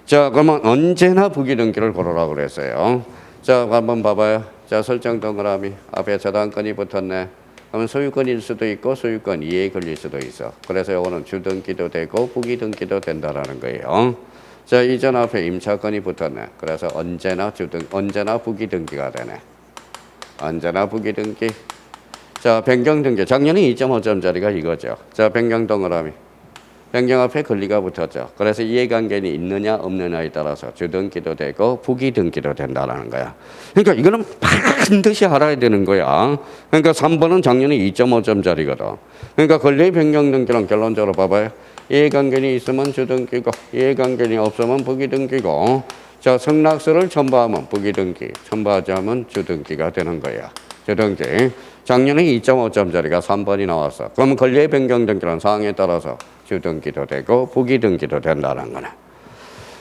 S1: 자, 그러면 언제나 부기등기를 고르라고 그랬어요. 자, 한번 봐봐요. 자, 설정 동그라미 앞에 저당권이 붙었네. 그러면 소유권일 수도 있고 소유권 이해에 걸릴 수도 있어. 그래서 이거는 주등기도 되고 부기등기도 된다라는 거예요. 자, 이전 앞에 임차권이 붙었네. 그래서 언제나 부기등기가 되네. 언제나 부기등기. 자, 변경등기. 작년에 2.5점짜리가 이거죠. 자, 변경 동그라미. 변경 앞에 권리가 붙었죠. 그래서 이해관계는 있느냐 없느냐에 따라서 주등기도 되고 부기등기도 된다는 거야. 그러니까 이거는 반드시 알아야 되는 거야. 그러니까 3번은 작년에 2.5점짜리거든. 그러니까 권리의 변경등기는 결론적으로 봐봐요. 이해관계는 있으면 주등기고 이해관계는 없으면 부기등기고 자, 승낙서를 첨부하면 부기등기, 첨부하지 않으면 주등기가 되는 거야. 주등기. 작년에 2.5점짜리가 3번이 나왔어. 그러면 권리의 변경 등기란 사항에 따라서 주등기도 되고 부기등기도 된다는 거네.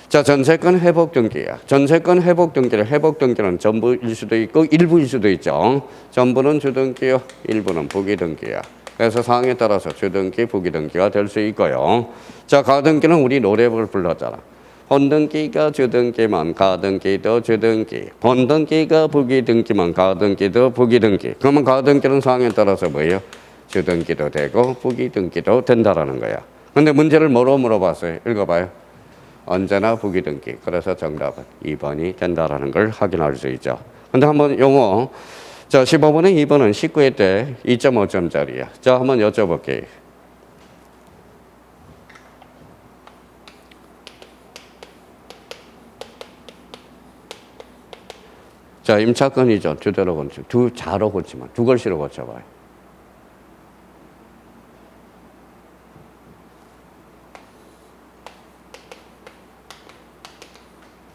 S1: 자, 전세권 회복 등기야. 전세권 회복 등기는 전부일 수도 있고 일부일 수도 있죠. 전부는 주등기요, 일부는 부기등기야. 그래서 사항에 따라서 주등기, 부기등기가 될 수 있고요. 자, 가등기는 우리 노래를 불렀잖아. 혼등기가 주등기면 가등기도 주등기, 본등기가 부기등기면 가등기도 부기등기. 그러면 가등기는 상황에 따라서 뭐예요? 주등기도 되고 부기등기도 된다라는 거야. 근데 문제를 뭐로 물어봤어요? 읽어봐요. 언제나 부기등기. 그래서 정답은 2번이 된다라는 걸 확인할 수 있죠. 근데 한번 요거 자 15번에 2번은 19회 때 2.5점짜리야. 자 한번 여쭤볼게요. 자 임차권이죠. 주대로 건축. 두 자로 고치면 두 글씨로 고쳐봐요.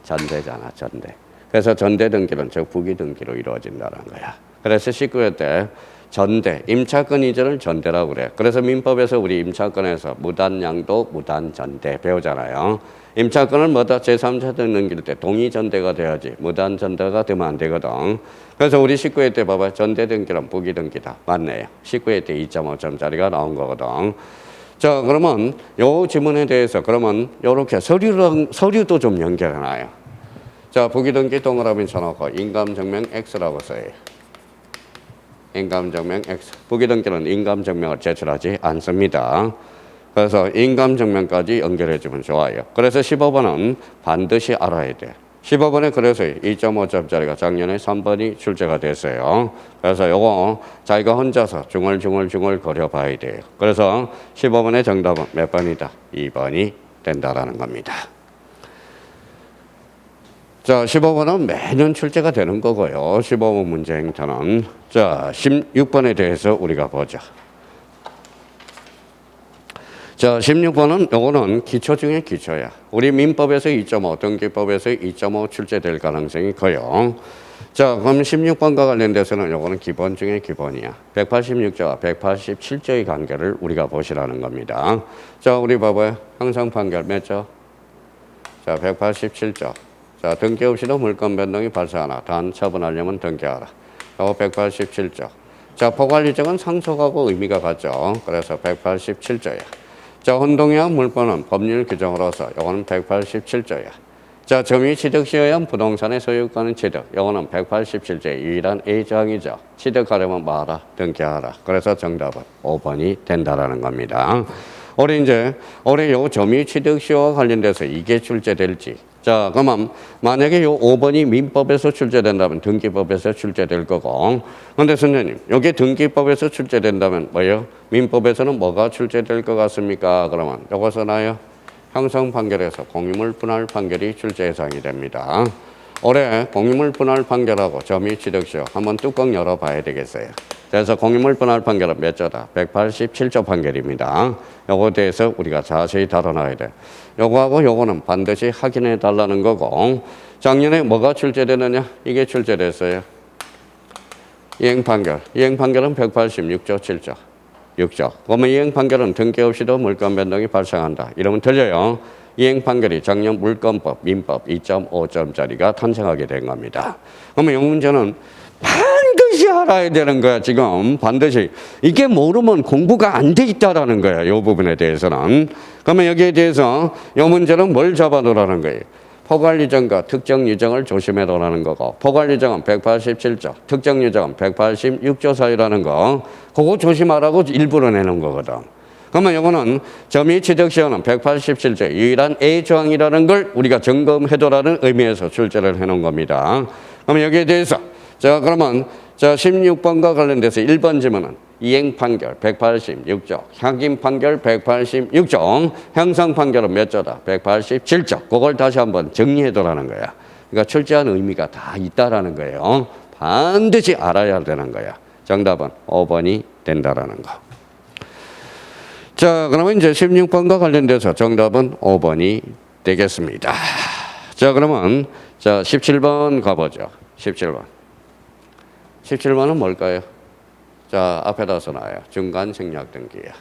S1: 전대잖아, 전대. 그래서 전대 등기는 즉 부기 등기로 이루어진다는 거야. 그래서 19회 때 전대, 임차권 이전을 전대라고 그래. 그래서 민법에서 우리 임차권에서 무단양도, 무단전대 배우잖아요. 임차권을 뭐다 제3자 등 넘길 때 동의전대가 돼야지 무단전대가 되면 안 되거든. 그래서 우리 19회 때 봐봐. 전대 등기는 부기 등기다. 맞네요. 19회 때 2.5점짜리가 나온 거거든. 자, 그러면 요 지문에 대해서 그러면 요렇게 서류도 좀 연결해놔요. 자, 부기등기 동그라미 쳐놓고 인감증명 X라고 써요. 인감증명 X. 부기등기는 인감증명을 제출하지 않습니다. 그래서 인감증명까지 연결해주면 좋아요. 그래서 15번은 반드시 알아야 돼. 15번에 그래서 2.5점짜리가 작년에 3번이 출제가 됐어요. 그래서 요거 자기가 혼자서 중얼중얼 거려봐야 돼요. 그래서 15번의 정답은 몇 번이다? 2번이 된다라는 겁니다. 자, 15번은 매년 출제가 되는 거고요. 15번 문제 행태는. 자, 16번에 대해서 우리가 보자. 자, 16번은 요거는 기초 중에 기초야. 우리 민법에서 2.5, 등기법에서 2.5 출제될 가능성이 커요. 자, 그럼 16번과 관련돼서는 요거는 기본 중에 기본이야. 186조와 187조의 관계를 우리가 보시라는 겁니다. 자, 우리 봐봐요. 형성 판결 몇 조? 자, 187조. 자, 등기 없이도 물권 변동이 발생하나 단 처분하려면 등기하라. 요거 187조. 자, 포괄유정은 상속하고 의미가 같죠. 그래서 187조야. 자, 혼동의한 물권은 법률 규정으로서 요거는 187조야. 자, 점유 취득 시에 부동산의 소유권은 취득. 요거는 187조의 유일한 A조항이죠. 취득하려면 뭐하라? 등기하라. 그래서 정답은 5번이 된다라는 겁니다. 올해 요 점유 취득 시효와 관련돼서 이게 출제될지. 자, 그러면 만약에 요 5번이 민법에서 출제된다면 등기법에서 출제될 거고. 근데 선생님, 여기 등기법에서 출제된다면 뭐예요? 민법에서는 뭐가 출제될 것 같습니까? 그러면 요거 써놔요. 형성 판결에서 공유물 분할 판결이 출제 예상이 됩니다. 올해 공유물 분할 판결하고 점유 취득 시효 한번 뚜껑 열어봐야 되겠어요. 그래서 공유물 분할 판결은 몇 조다? 187조 판결입니다. 요거에 대해서 우리가 자세히 다뤄놔야 돼. 요거하고 요거는 반드시 확인해 달라는 거고. 작년에 뭐가 출제되느냐? 이게 출제됐어요. 이행판결. 이행판결은 186조 7조. 6조. 그러면 이행판결은 등기 없이도 물권 변동이 발생한다. 이러면 틀려요. 이행판결이 작년 물권법, 민법 2.5점짜리가 탄생하게 된 겁니다. 그러면 이 문제는 반드시 알아야 되는 거야, 지금. 반드시. 이게 모르면 공부가 안 돼 있다라는 거야, 이 부분에 대해서는. 그러면 여기에 대해서 이 문제는 뭘 잡아놓으라는 거예요? 포괄유정과 특정유정을 조심해놓으라는 거고, 포괄유정은 187조, 특정유정은 186조 사이라는 거, 그거 조심하라고 일부러 내놓은 거거든. 그러면 이거는 점유 취득 시효는 187조 유일한 A조항이라는 걸 우리가 점검해둬라는 의미에서 출제를 해놓은 겁니다. 그러면 여기에 대해서 자, 그러면 자 16번과 관련돼서 1번 질문은 이행 판결 186조, 확인 판결 186조, 형성 판결은 몇 조다? 187조. 그걸 다시 한번 정리해두라는 거야. 그러니까 출제한 의미가 다 있다라는 거예요. 반드시 알아야 되는 거야. 정답은 5번이 된다라는 거. 자, 그러면 이제 16번과 관련돼서 정답은 5번이 되겠습니다. 자, 그러면 자 17번 가보죠. 17번. 17번은 뭘까요? 자, 앞에다 써놔요. 중간 생략 등기야.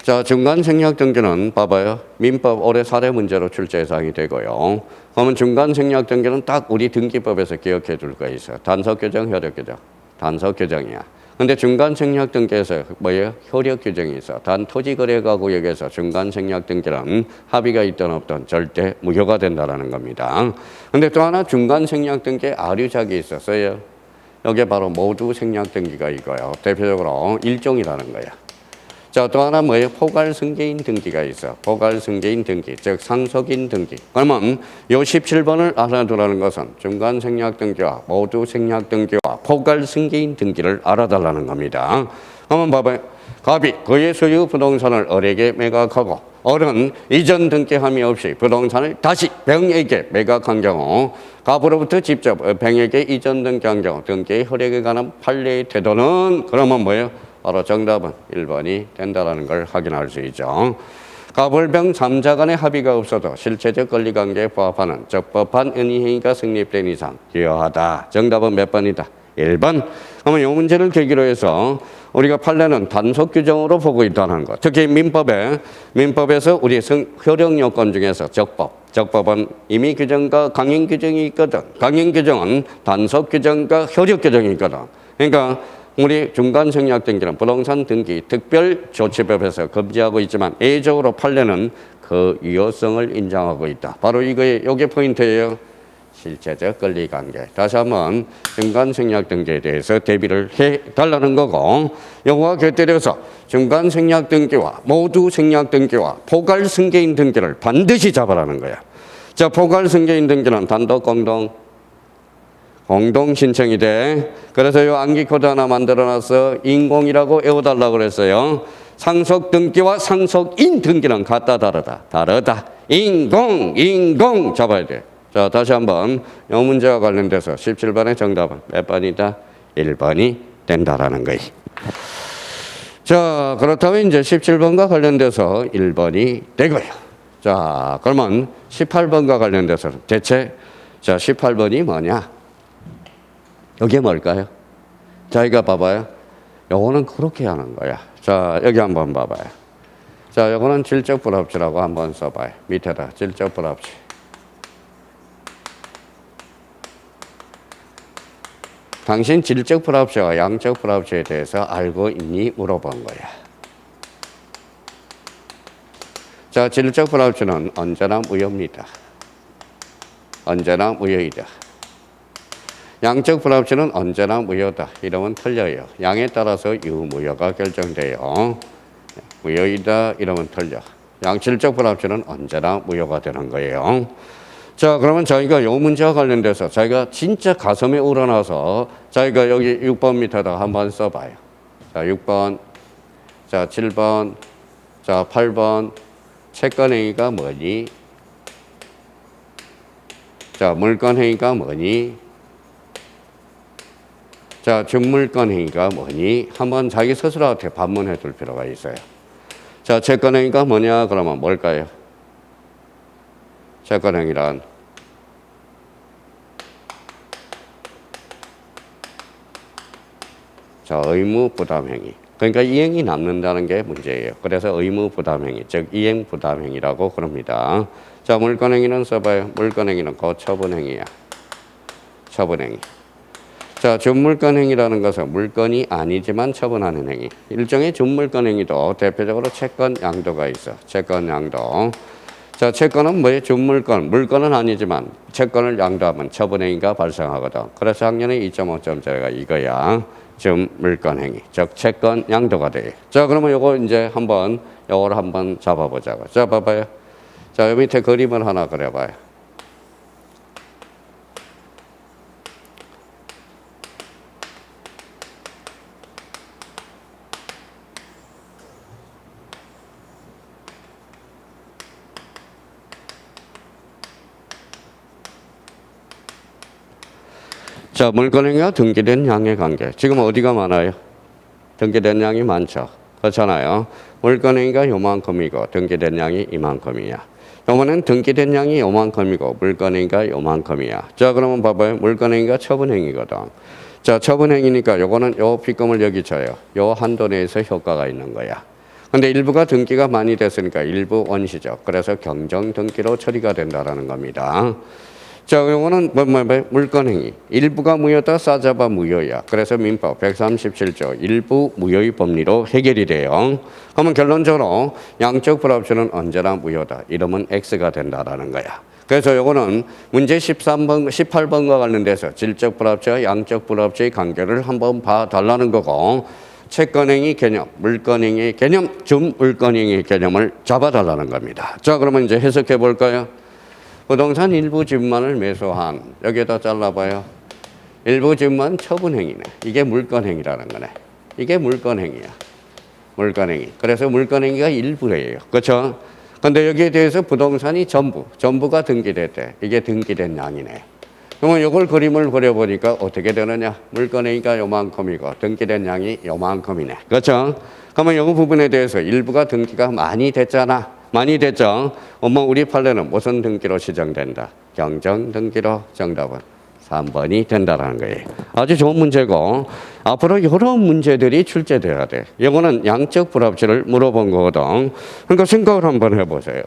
S1: 자, 중간 생략 등기는 봐봐요. 민법 올해 사례 문제로 출제 예상이 되고요. 그러면 중간 생략 등기는 딱 우리 등기법에서 기억해 줄 거 있어요. 단서 규정, 효력 규정. 단서 규정이야. 근데 중간생략등기에서 뭐예요? 효력 규정이 있어. 단 토지거래가구역에서 중간생략등기는 합의가 있든 없든 절대 무효가 된다는 겁니다. 근데 또 하나 중간생략등기에 아류작이 있었어요. 이게 바로 모두 생략등기가 이거예요. 대표적으로 일종이라는 거야. 자, 또 하나 뭐예요? 포괄승계인 등기가 있어. 포괄승계인 등기, 즉 상속인 등기. 그러면 요 17번을 알아두라는 것은 중간생략등기와 모두생략등기와 포괄승계인 등기를 알아달라는 겁니다. 한번 봐봐요. 갑이 그의 소유 부동산을 을에게 매각하고 을은 이전 등기함이 없이 부동산을 다시 병에게 매각한 경우 갑으로부터 직접 병에게 이전 등기한 경우 등기의 효력에 관한 판례의 태도는 그러면 뭐예요? 바로 정답은 1번이 된다는 걸 확인할 수 있죠. 갑을병 3자 간의 합의가 없어도 실체적 권리관계에 부합하는 적법한 은의행위가 성립된 이상 기여하다. 정답은 몇 번이다? 1번. 그러면 이 문제를 계기로 해서 우리가 판례는 단속 규정으로 보고 있다는 것. 특히 민법에서 우리 효력 요건 중에서 적법은 임의 규정과 강행 규정이 있거든. 강행 규정은 단속 규정과 효력 규정이 있거든. 그러니까 우리 중간생략등기는 부동산 등기 특별조치법에서 금지하고 있지만 예외적으로 판례는 그 유효성을 인정하고 있다. 바로 이게 포인트예요. 실체적 권리관계. 다시 한번 중간생략등기에 대해서 대비를 해달라는 거고, 요거와 곁들여서 중간생략등기와 모두생략등기와 포괄승계인 등기를 반드시 잡아라는 거야. 자, 포괄승계인 등기는 단독 공동 신청이 돼. 그래서 요 암기 코드 하나 만들어놨어. 인공이라고 외워달라고 그랬어요. 상속 등기와 상속인 등기는 같다 다르다. 인공 잡아야 돼. 자, 다시 한번 이 문제와 관련돼서 17번의 정답은 몇 번이다? 1번이 된다라는 거예요. 자, 그렇다면 이제 17번과 관련돼서 1번이 되고요. 자, 그러면 18번과 관련돼서는 대체 18번이 뭐냐? 여기에 뭘까요? 자, 이거 봐봐요. 요거는 그렇게 하는 거야. 자, 여기 한번 봐봐요. 자, 요거는 질적 불합치라고 한번 써봐요. 밑에다 질적 불합치. 당신 질적 불합치와 양적 불합치에 대해서 알고 있니? 물어본 거야. 자, 질적 불합치는 언제나 무효입니다. 언제나 무효이다. 양적 불합치는 언제나 무효다. 이러면 틀려요. 양에 따라서 유무효가 결정돼요. 무효이다. 이러면 틀려. 양질적 불합치는 언제나 무효가 되는 거예요. 자, 그러면 저희가 이 문제와 관련돼서 저희가 진짜 가슴에 우러나서 저희가 여기 6번 밑에다가 한번 써봐요. 자, 6번, 자, 7번, 자, 8번. 채권행위가 뭐니? 자, 물권행위가 뭐니? 자, 준물권행위가 뭐니? 한번 자기 스스로한테 반문해 둘 필요가 있어요. 자, 채권행위가 뭐냐? 그러면 뭘까요? 채권행위란 자, 의무부담행위. 그러니까 이행이 남는다는 게 문제예요. 그래서 의무부담행위, 즉 이행부담행위라고 그럽니다. 자, 물권행위는 써봐요. 물권행위는 처분행위야. 처분행위. 자, 준물권행위라는 것은 물건이 아니지만 처분하는 행위. 일종의 준물권행위도 대표적으로 채권 양도가 있어. 채권 양도. 자, 채권은 뭐예요? 준물권. 물건은 아니지만 채권을 양도하면 처분행위가 발생하거든. 그래서 학년에 2.5점짜리가 이거야. 준물권행위. 즉 채권 양도가 돼. 자, 그러면 요거 이제 요거를 한번 잡아보자고. 자, 봐봐요. 자, 여기 밑에 그림을 하나 그려봐요. 자, 물권행위와 등기된 양의 관계. 지금 어디가 많아요? 등기된 양이 많죠. 그렇잖아요. 물권행위가 요만큼이고 등기된 양이 이만큼이야. 요번엔 등기된 양이 요만큼이고 물권행위가 요만큼이야. 자, 그러면 봐봐요. 물권행위가 처분행위거든. 자, 처분행위니까 요거는 요 빗금을 여기 쳐요. 요 한도 내에서 효과가 있는 거야. 근데 일부가 등기가 많이 됐으니까 일부 원시적. 그래서 경정 등기로 처리가 된다라는 겁니다. 자, 이거는 물건행위. 일부가 무효다, 싸잡아 무효야. 그래서 민법 137조 일부 무효의 법리로 해결이 돼요. 그러면 결론적으로 양적 불합치는 언제나 무효다. 이러면 X가 된다라는 거야. 그래서 요거는 문제 18번과 관련돼서 질적 불합치와 양적 불합치의 관계를 한번 봐달라는 거고, 채권행위 개념, 물건행위 개념, 준물건행위 개념을 잡아달라는 겁니다. 자, 그러면 이제 해석해 볼까요? 부동산 일부 지분만을 매수한, 여기에다 잘라봐요. 일부 지분만 처분행위네. 이게 물건행위라는 거네. 이게 물건행위야. 물건행위. 그래서 물건행위가 일부래요. 그렇죠? 근데 여기에 대해서 부동산이 전부가 등기됐대. 이게 등기된 양이네. 그러면 이걸 그림을 그려보니까 어떻게 되느냐? 물건행위가 요만큼이고 등기된 양이 요만큼이네. 그렇죠? 그러면 이 부분에 대해서 일부가 등기가 많이 됐잖아. 많이 됐죠? 우리 판례는 무슨 등기로 시정된다? 경정 등기로. 정답은 3번이 된다라는 거예요. 아주 좋은 문제고, 앞으로 여러 문제들이 출제돼야 돼. 이거는 양적 불합치를 물어본 거거든. 그러니까 생각을 한번 해보세요.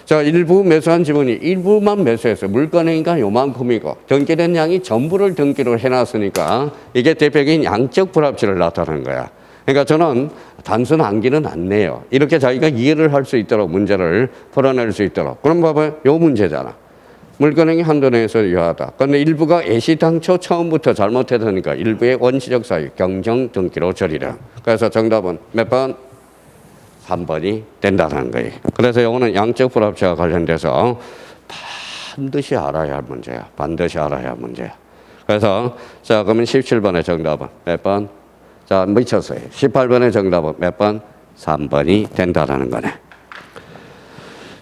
S1: 자, 일부 매수한 지분이 일부만 매수해서 물건행위가 요만큼이고 등기된 양이 전부를 등기로 해놨으니까 이게 대표적인 양적 불합치를 나타내는 거야. 그러니까 저는 단순 암기는 안 내요. 이렇게 자기가 이해를 할 수 있도록 문제를 풀어낼 수 있도록. 그럼 봐봐요. 요 문제잖아. 물건행위 한도 내에서 유효하다. 그런데 일부가 애시당초 처음부터 잘못했으니까 일부의 원시적 사유 경정 등기로 처리라. 그래서 정답은 몇 번? 3번이 된다는 거예요. 그래서 이거는 양적 불합치와 관련돼서 반드시 알아야 할 문제야. 반드시 알아야 할 문제야. 그래서 자, 그러면 17번의 정답은 몇 번? 자, 미쳤어요. 18번의 정답은 몇 번? 3번이 된다라는 거네.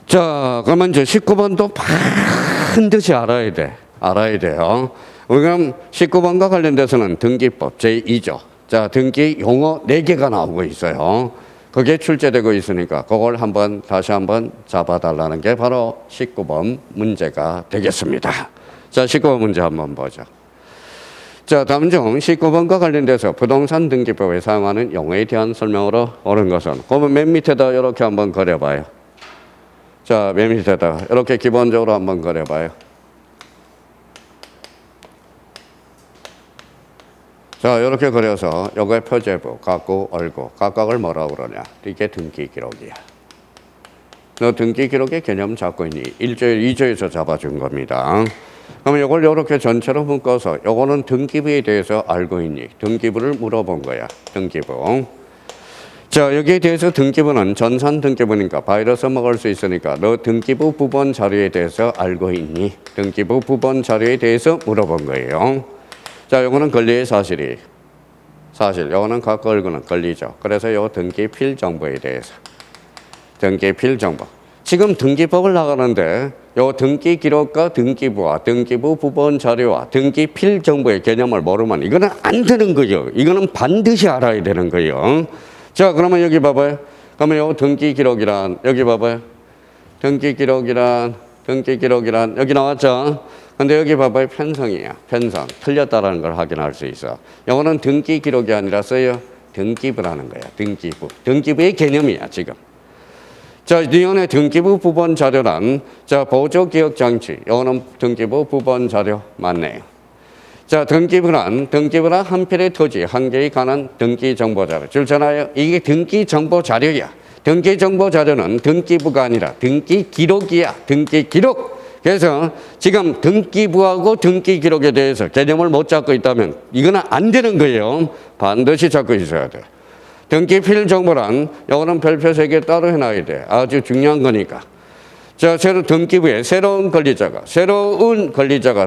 S1: 자, 그러면 이제 19번도 반드시 알아야 돼. 알아야 돼요. 그럼 19번과 관련돼서는 등기법 제2조. 자, 등기 용어 4개가 나오고 있어요. 그게 출제되고 있으니까 그걸 다시 한번 잡아달라는 게 바로 19번 문제가 되겠습니다. 자, 19번 문제 한번 보죠. 자, 다음 중 19번과 관련돼서 부동산 등기법에 사용하는 용어에 대한 설명으로 옳은 것은, 그러면 맨 밑에다 이렇게 한번 그려봐요. 자, 맨 밑에다 이렇게 기본적으로 한번 그려봐요. 자, 이렇게 그려서 요거의 표제부, 각구, 얼구, 각각을 뭐라고 그러냐? 이게 등기 기록이야. 너 등기 기록의 개념 잡고 있니? 1조, 2조에서 잡아준 겁니다. 그러면 이걸 이렇게 전체로 묶어서 요거는 등기부에 대해서 알고 있니? 등기부를 물어본 거야. 등기부. 자, 여기에 대해서 등기부는 전산 등기부니까 바이러스 먹을 수 있으니까 너 등기부 부본 자료에 대해서 알고 있니? 등기부 부본 자료에 대해서 물어본 거예요. 자, 요거는 권리의 사실, 요거는 각각 얼구는 권리죠. 그래서 요 등기 필정보에 대해서. 등기 필정보. 지금 등기법을 나가는데 요 등기 기록과 등기부와 등기부 부본 자료와 등기 필정보의 개념을 모르면 이거는 안 되는 거예요. 이거는 반드시 알아야 되는 거예요. 자, 그러면 여기 봐봐요. 그러면 요 등기 기록이란, 여기 봐봐요. 등기 기록이란 여기 나왔죠? 근데 여기 봐봐요. 편성이야. 편성. 틀렸다라는 걸 확인할 수 있어. 요거는 등기 기록이 아니라 써요. 등기부라는 거야. 등기부. 등기부의 개념이야, 지금. 자, 이번에 등기부 부본 자료란, 자, 보조기억장치. 요거는 등기부 부본 자료 맞네요. 자, 등기부란 한 필의 토지, 한 개에 관한 등기 정보 자료. 줄잖아요. 이게 등기 정보 자료야. 등기 정보 자료는 등기부가 아니라 등기 기록이야. 등기 기록. 그래서 지금 등기부하고 등기 기록에 대해서 개념을 못 잡고 있다면 이거는 안 되는 거예요. 반드시 잡고 있어야 돼. 등기 필정보란 이거는 별표 3개 따로 해놔야 돼. 아주 중요한 거니까. 자, 등기부에 새로운 권리자가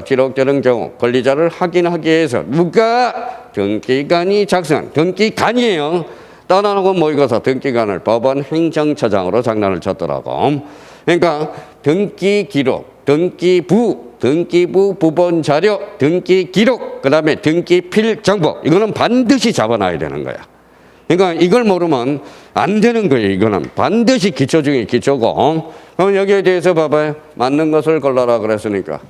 S1: 기록되는 경우 권리자를 확인하기 위해서 누가 등기관이 작성한 등기관이에요. 떠나고 모이고서 등기관을 법원 행정처장으로 장난을 쳤더라고. 그러니까 등기 기록, 등기부 부본 자료, 등기 기록, 그 다음에 등기 필정보. 이거는 반드시 잡아놔야 되는 거야. 그러니까 이걸 모르면 안 되는 거예요. 이거는 반드시 기초 중에 기초고. 그럼 여기에 대해서 봐봐요. 맞는 것을 골라라 그랬으니까.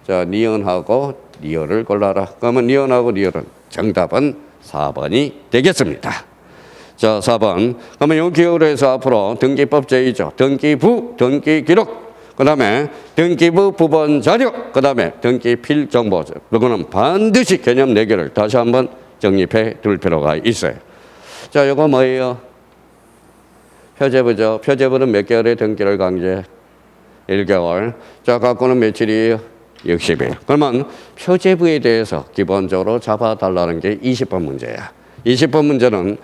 S1: 자, 니은하고 니을을 골라라. 그러면 니은하고 니을은 정답은 4번이 되겠습니다. 자, 4번. 그러면 이 기호로 해서 앞으로 등기법 제2조, 등기부, 등기기록. 그 다음에 등기부 부본 자료, 그 다음에 등기 필정보. 이거는 반드시 개념 4개를 다시 한번 정립해 둘 필요가 있어요. 자, 이거 뭐예요? 표제부죠. 표제부는 몇 개월의 등기를 강제? 1개월. 자, 갖고는 며칠이에요? 60일. 그러면 표제부에 대해서 기본적으로 잡아달라는 게 20번 문제야. 20번 문제는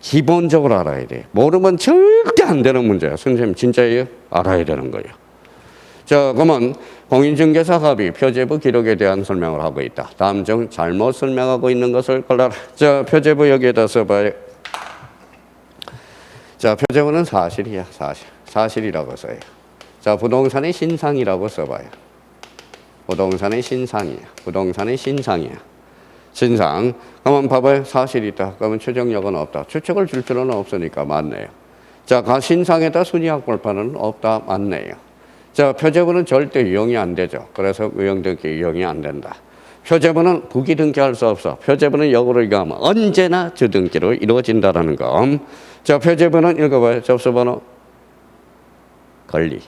S1: 기본적으로 알아야 돼. 모르면 절대 안 되는 문제야. 선생님 진짜예요? 알아야 되는 거예요. 자, 그러면 공인중개사 합의 표제부 기록에 대한 설명을 하고 있다. 다음 중 잘못 설명하고 있는 것을 골라라. 자, 표제부 여기에다 써봐요. 자, 표제부는 사실이야. 사실이라고 써요. 자, 부동산의 신상이라고 써봐요. 부동산의 신상이야. 부동산의 신상이야. 신상. 그러면 봐봐요. 사실이 있다. 그러면 추정력은 없다. 추측을 줄 필요는 없으니까 맞네요. 자, 신상에다 순위학벌판은 없다. 맞네요. 자, 표제부는 절대 유용이 안 되죠. 그래서 무형등기 유용이 안 된다. 표제부는 부기등기할 수 없어. 표제부는 역으로 얘기하면 언제나 주등기로 이루어진다는 거. 자, 표제부는 읽어봐요. 접수번호 권리.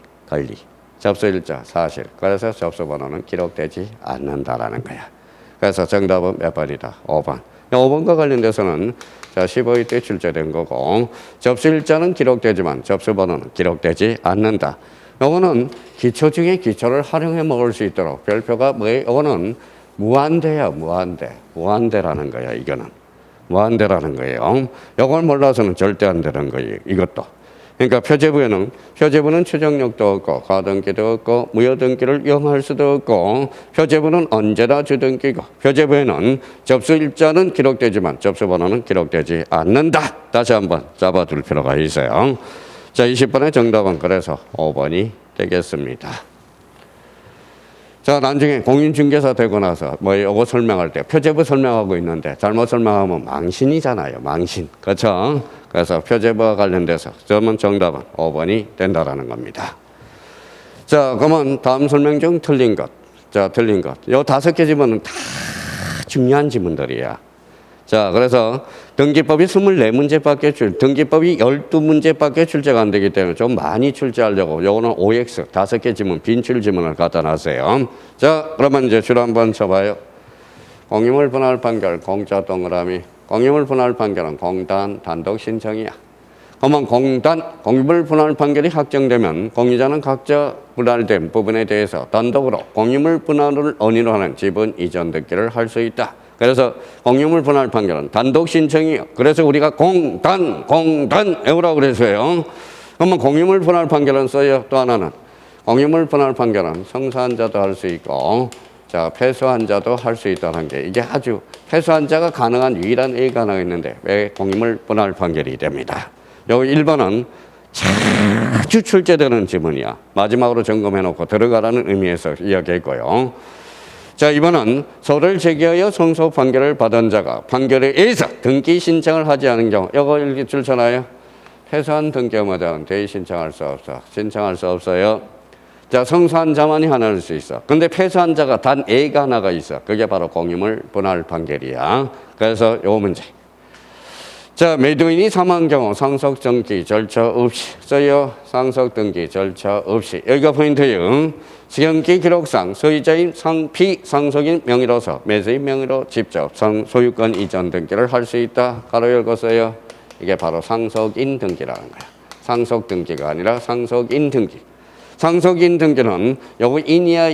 S1: 접수일자 사실. 그래서 접수번호는 기록되지 않는다라는 거야. 그래서 정답은 몇 번이다? 5번. 5번과 관련돼서는 자, 15일 때 출제된 거고, 접수일자는 기록되지만 접수번호는 기록되지 않는다. 요거는 기초 중에 기초를 활용해 먹을 수 있도록 별표가 뭐예요? 요거는 무한대야, 무한대. 무한대라는 거야, 이거는. 무한대라는 거예요. 요걸 몰라서는 절대 안 되는 거예요, 이것도. 그러니까 표제부는 추정력도 없고, 가등기도 없고, 무효등기를 이용할 수도 없고, 표제부는 언제나 주등기고, 표제부에는 접수일자는 기록되지만 접수번호는 기록되지 않는다. 다시 한번 잡아둘 필요가 있어요. 자, 20번의 정답은 그래서 5번이 되겠습니다. 자, 나중에 공인중개사 되고 나서 이거 설명할 때 표제부 설명하고 있는데 잘못 설명하면 망신이잖아요. 망신. 그렇죠? 그래서 표제부와 관련돼서 그러면 정답은 5번이 된다라는 겁니다. 자, 그러면 다음 설명 중 틀린 것. 자, 틀린 것. 요 5개 지문은 다 중요한 지문들이야. 자, 그래서 등기법이 24문제밖에 등기법이 12문제밖에 출제가 안 되기 때문에 좀 많이 출제하려고 요거는 OX 5개 지문 빈출 지문을 갖다 놨어요. 자, 그러면 이제 줄 한번 쳐봐요. 공유물 분할 판결 공짜 동그라미. 공유물 분할 판결은 공단 단독 신청이야. 그러면 공유물 분할 판결이 확정되면 공유자는 각자 분할된 부분에 대해서 단독으로 공유물 분할을 언의로 하는 지분 이전 등기를 할 수 있다. 그래서 공유물 분할 판결은 단독 신청이요. 그래서 우리가 공단 외우라고 그랬어요. 그러면 공유물 분할 판결은 써요. 또 하나는 공유물 분할 판결은 성사한 자도 할 수 있고, 자, 패소한 자도 할 수 있다는 게 이게 아주 패소한 자가 가능한 유일한 A가 하나 있는데 왜 공유물 분할 판결이 됩니다. 요 1번은 자주 출제되는 지문이야. 마지막으로 점검해놓고 들어가라는 의미에서 이야기했고요. 자, 이번은 소를 제기하여 성소 판결을 받은 자가 판결에 의해서 등기 신청을 하지 않은 경우, 이거 이렇게 줄잖아요. 패소한 등기업자는 대의 신청할 수 없어. 신청할 수 없어요. 자, 성소한 자만이 하나일 수 있어. 근데 패소한 자가 단 A가 하나가 있어. 그게 바로 공유물 분할 판결이야. 그래서 요 문제. 자, 매도인이 사망한 경우 상속 등기 절차 없이 써요. 상속 등기 절차 없이. 여기가 포인트예요. 시행기 기록상 소유자인 피상속인 명의로서 매수인 명의로 직접 소유권 이전 등기를 할 수 있다. 가로 열고 써요. 이게 바로 상속인 등기라는 거야. 상속 등기가 아니라 상속인 등기. 상속인 등기는 요거 인이야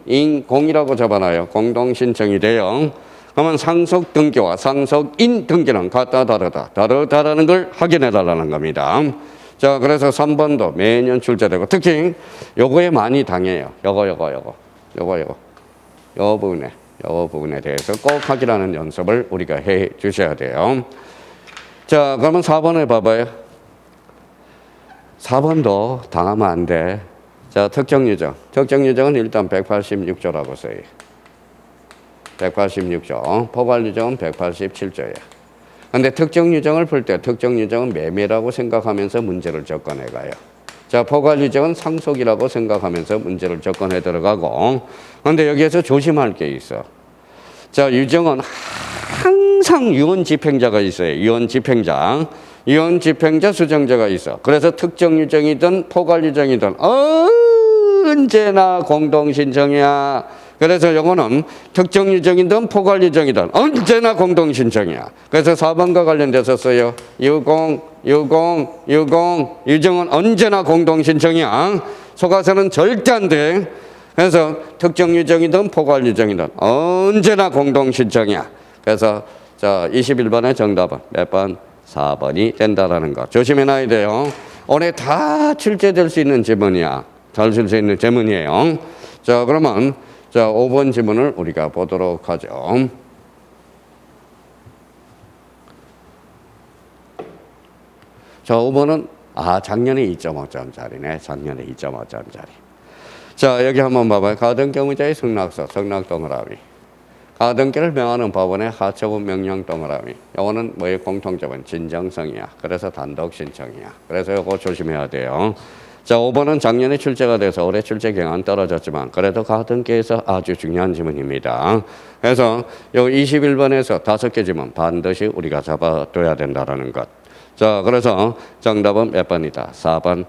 S1: 인공이라고 잡아놔요. 공동 신청이 돼요. 그러면 상속 등기와 상속인 등기는 같다 다르다는 걸 확인해 달라는 겁니다. 자, 그래서 3번도 매년 출제되고 특히 요거에 많이 당해요. 요거 부분에 대해서 꼭 확인하는 연습을 우리가 해 주셔야 돼요. 자, 그러면 4번을 봐봐요. 4번도 당하면 안 돼. 자, 특정 유정은 일단 186조라고 써요. 186조. 포괄 유정은 187조예요. 근데 특정 유정을 풀 때 특정 유정은 매매라고 생각하면서 문제를 접근해 가요. 자, 포괄 유정은 상속이라고 생각하면서 문제를 접근해 들어가고. 근데 여기에서 조심할 게 있어. 자, 유정은 항상 유언 집행자가 있어요. 유언 집행자 수정자가 있어. 그래서 특정 유정이든 포괄 유정이든 언제나 공동신청이야. 그래서 요거는 특정 유정이든 포괄 유정이든 언제나 공동신청이야. 그래서 4번과 관련돼서 써요. 유정은 언제나 공동신청이야. 속아서는 절대 안 돼. 그래서 특정 유정이든 포괄 유정이든 언제나 공동신청이야. 그래서 자 21번의 정답은 몇 번? 4번이 된다라는 거 조심해놔야 돼요. 올해 다 출제될 수 있는 지문이야. 잘 쓸 수 있는 지문이에요. 자 그러면 자 5번 지문을 우리가 보도록 하죠. 자 5번은 작년에 2.5점짜리네. 작년에 2.5점짜리. 자 여기 한번 봐봐요. 가등기문자의 승낙서, 승낙 동그라미. 가등기를 명하는 법원의 하처분 명령 동그라미. 이거는 뭐의 공통점은 진정성이야. 그래서 단독 신청이야. 그래서 이거 조심해야 돼요. 자 5번은 작년에 출제가 돼서 올해 출제 경향은 떨어졌지만 그래도 가등기에서 아주 중요한 지문입니다. 그래서 요 21번에서 5개 지문 반드시 우리가 잡아둬야 된다는 것. 자 그래서 정답은 몇 번이다? 4번.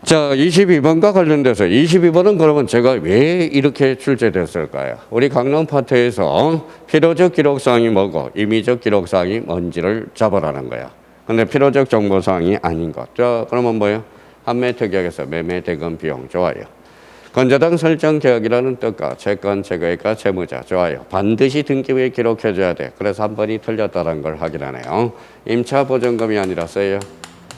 S1: 자 22번과 관련돼서 22번은 그러면 제가 왜 이렇게 출제됐을까요? 우리 강론 파트에서 필요적 기록사항이 뭐고 임의적 기록사항이 뭔지를 잡으라는 거야. 근데 필요적 정보사항이 아닌 것. 자 그러면 뭐예요? 판매 특약에서 매매 대금 비용. 좋아요. 건저당 설정 계약이라는 뜻과 채권 제거액과 채무자. 좋아요. 반드시 등기부에 기록해줘야 돼. 그래서 한 번이 틀렸다는 걸 확인하네요. 임차 보증금이 아니라서요.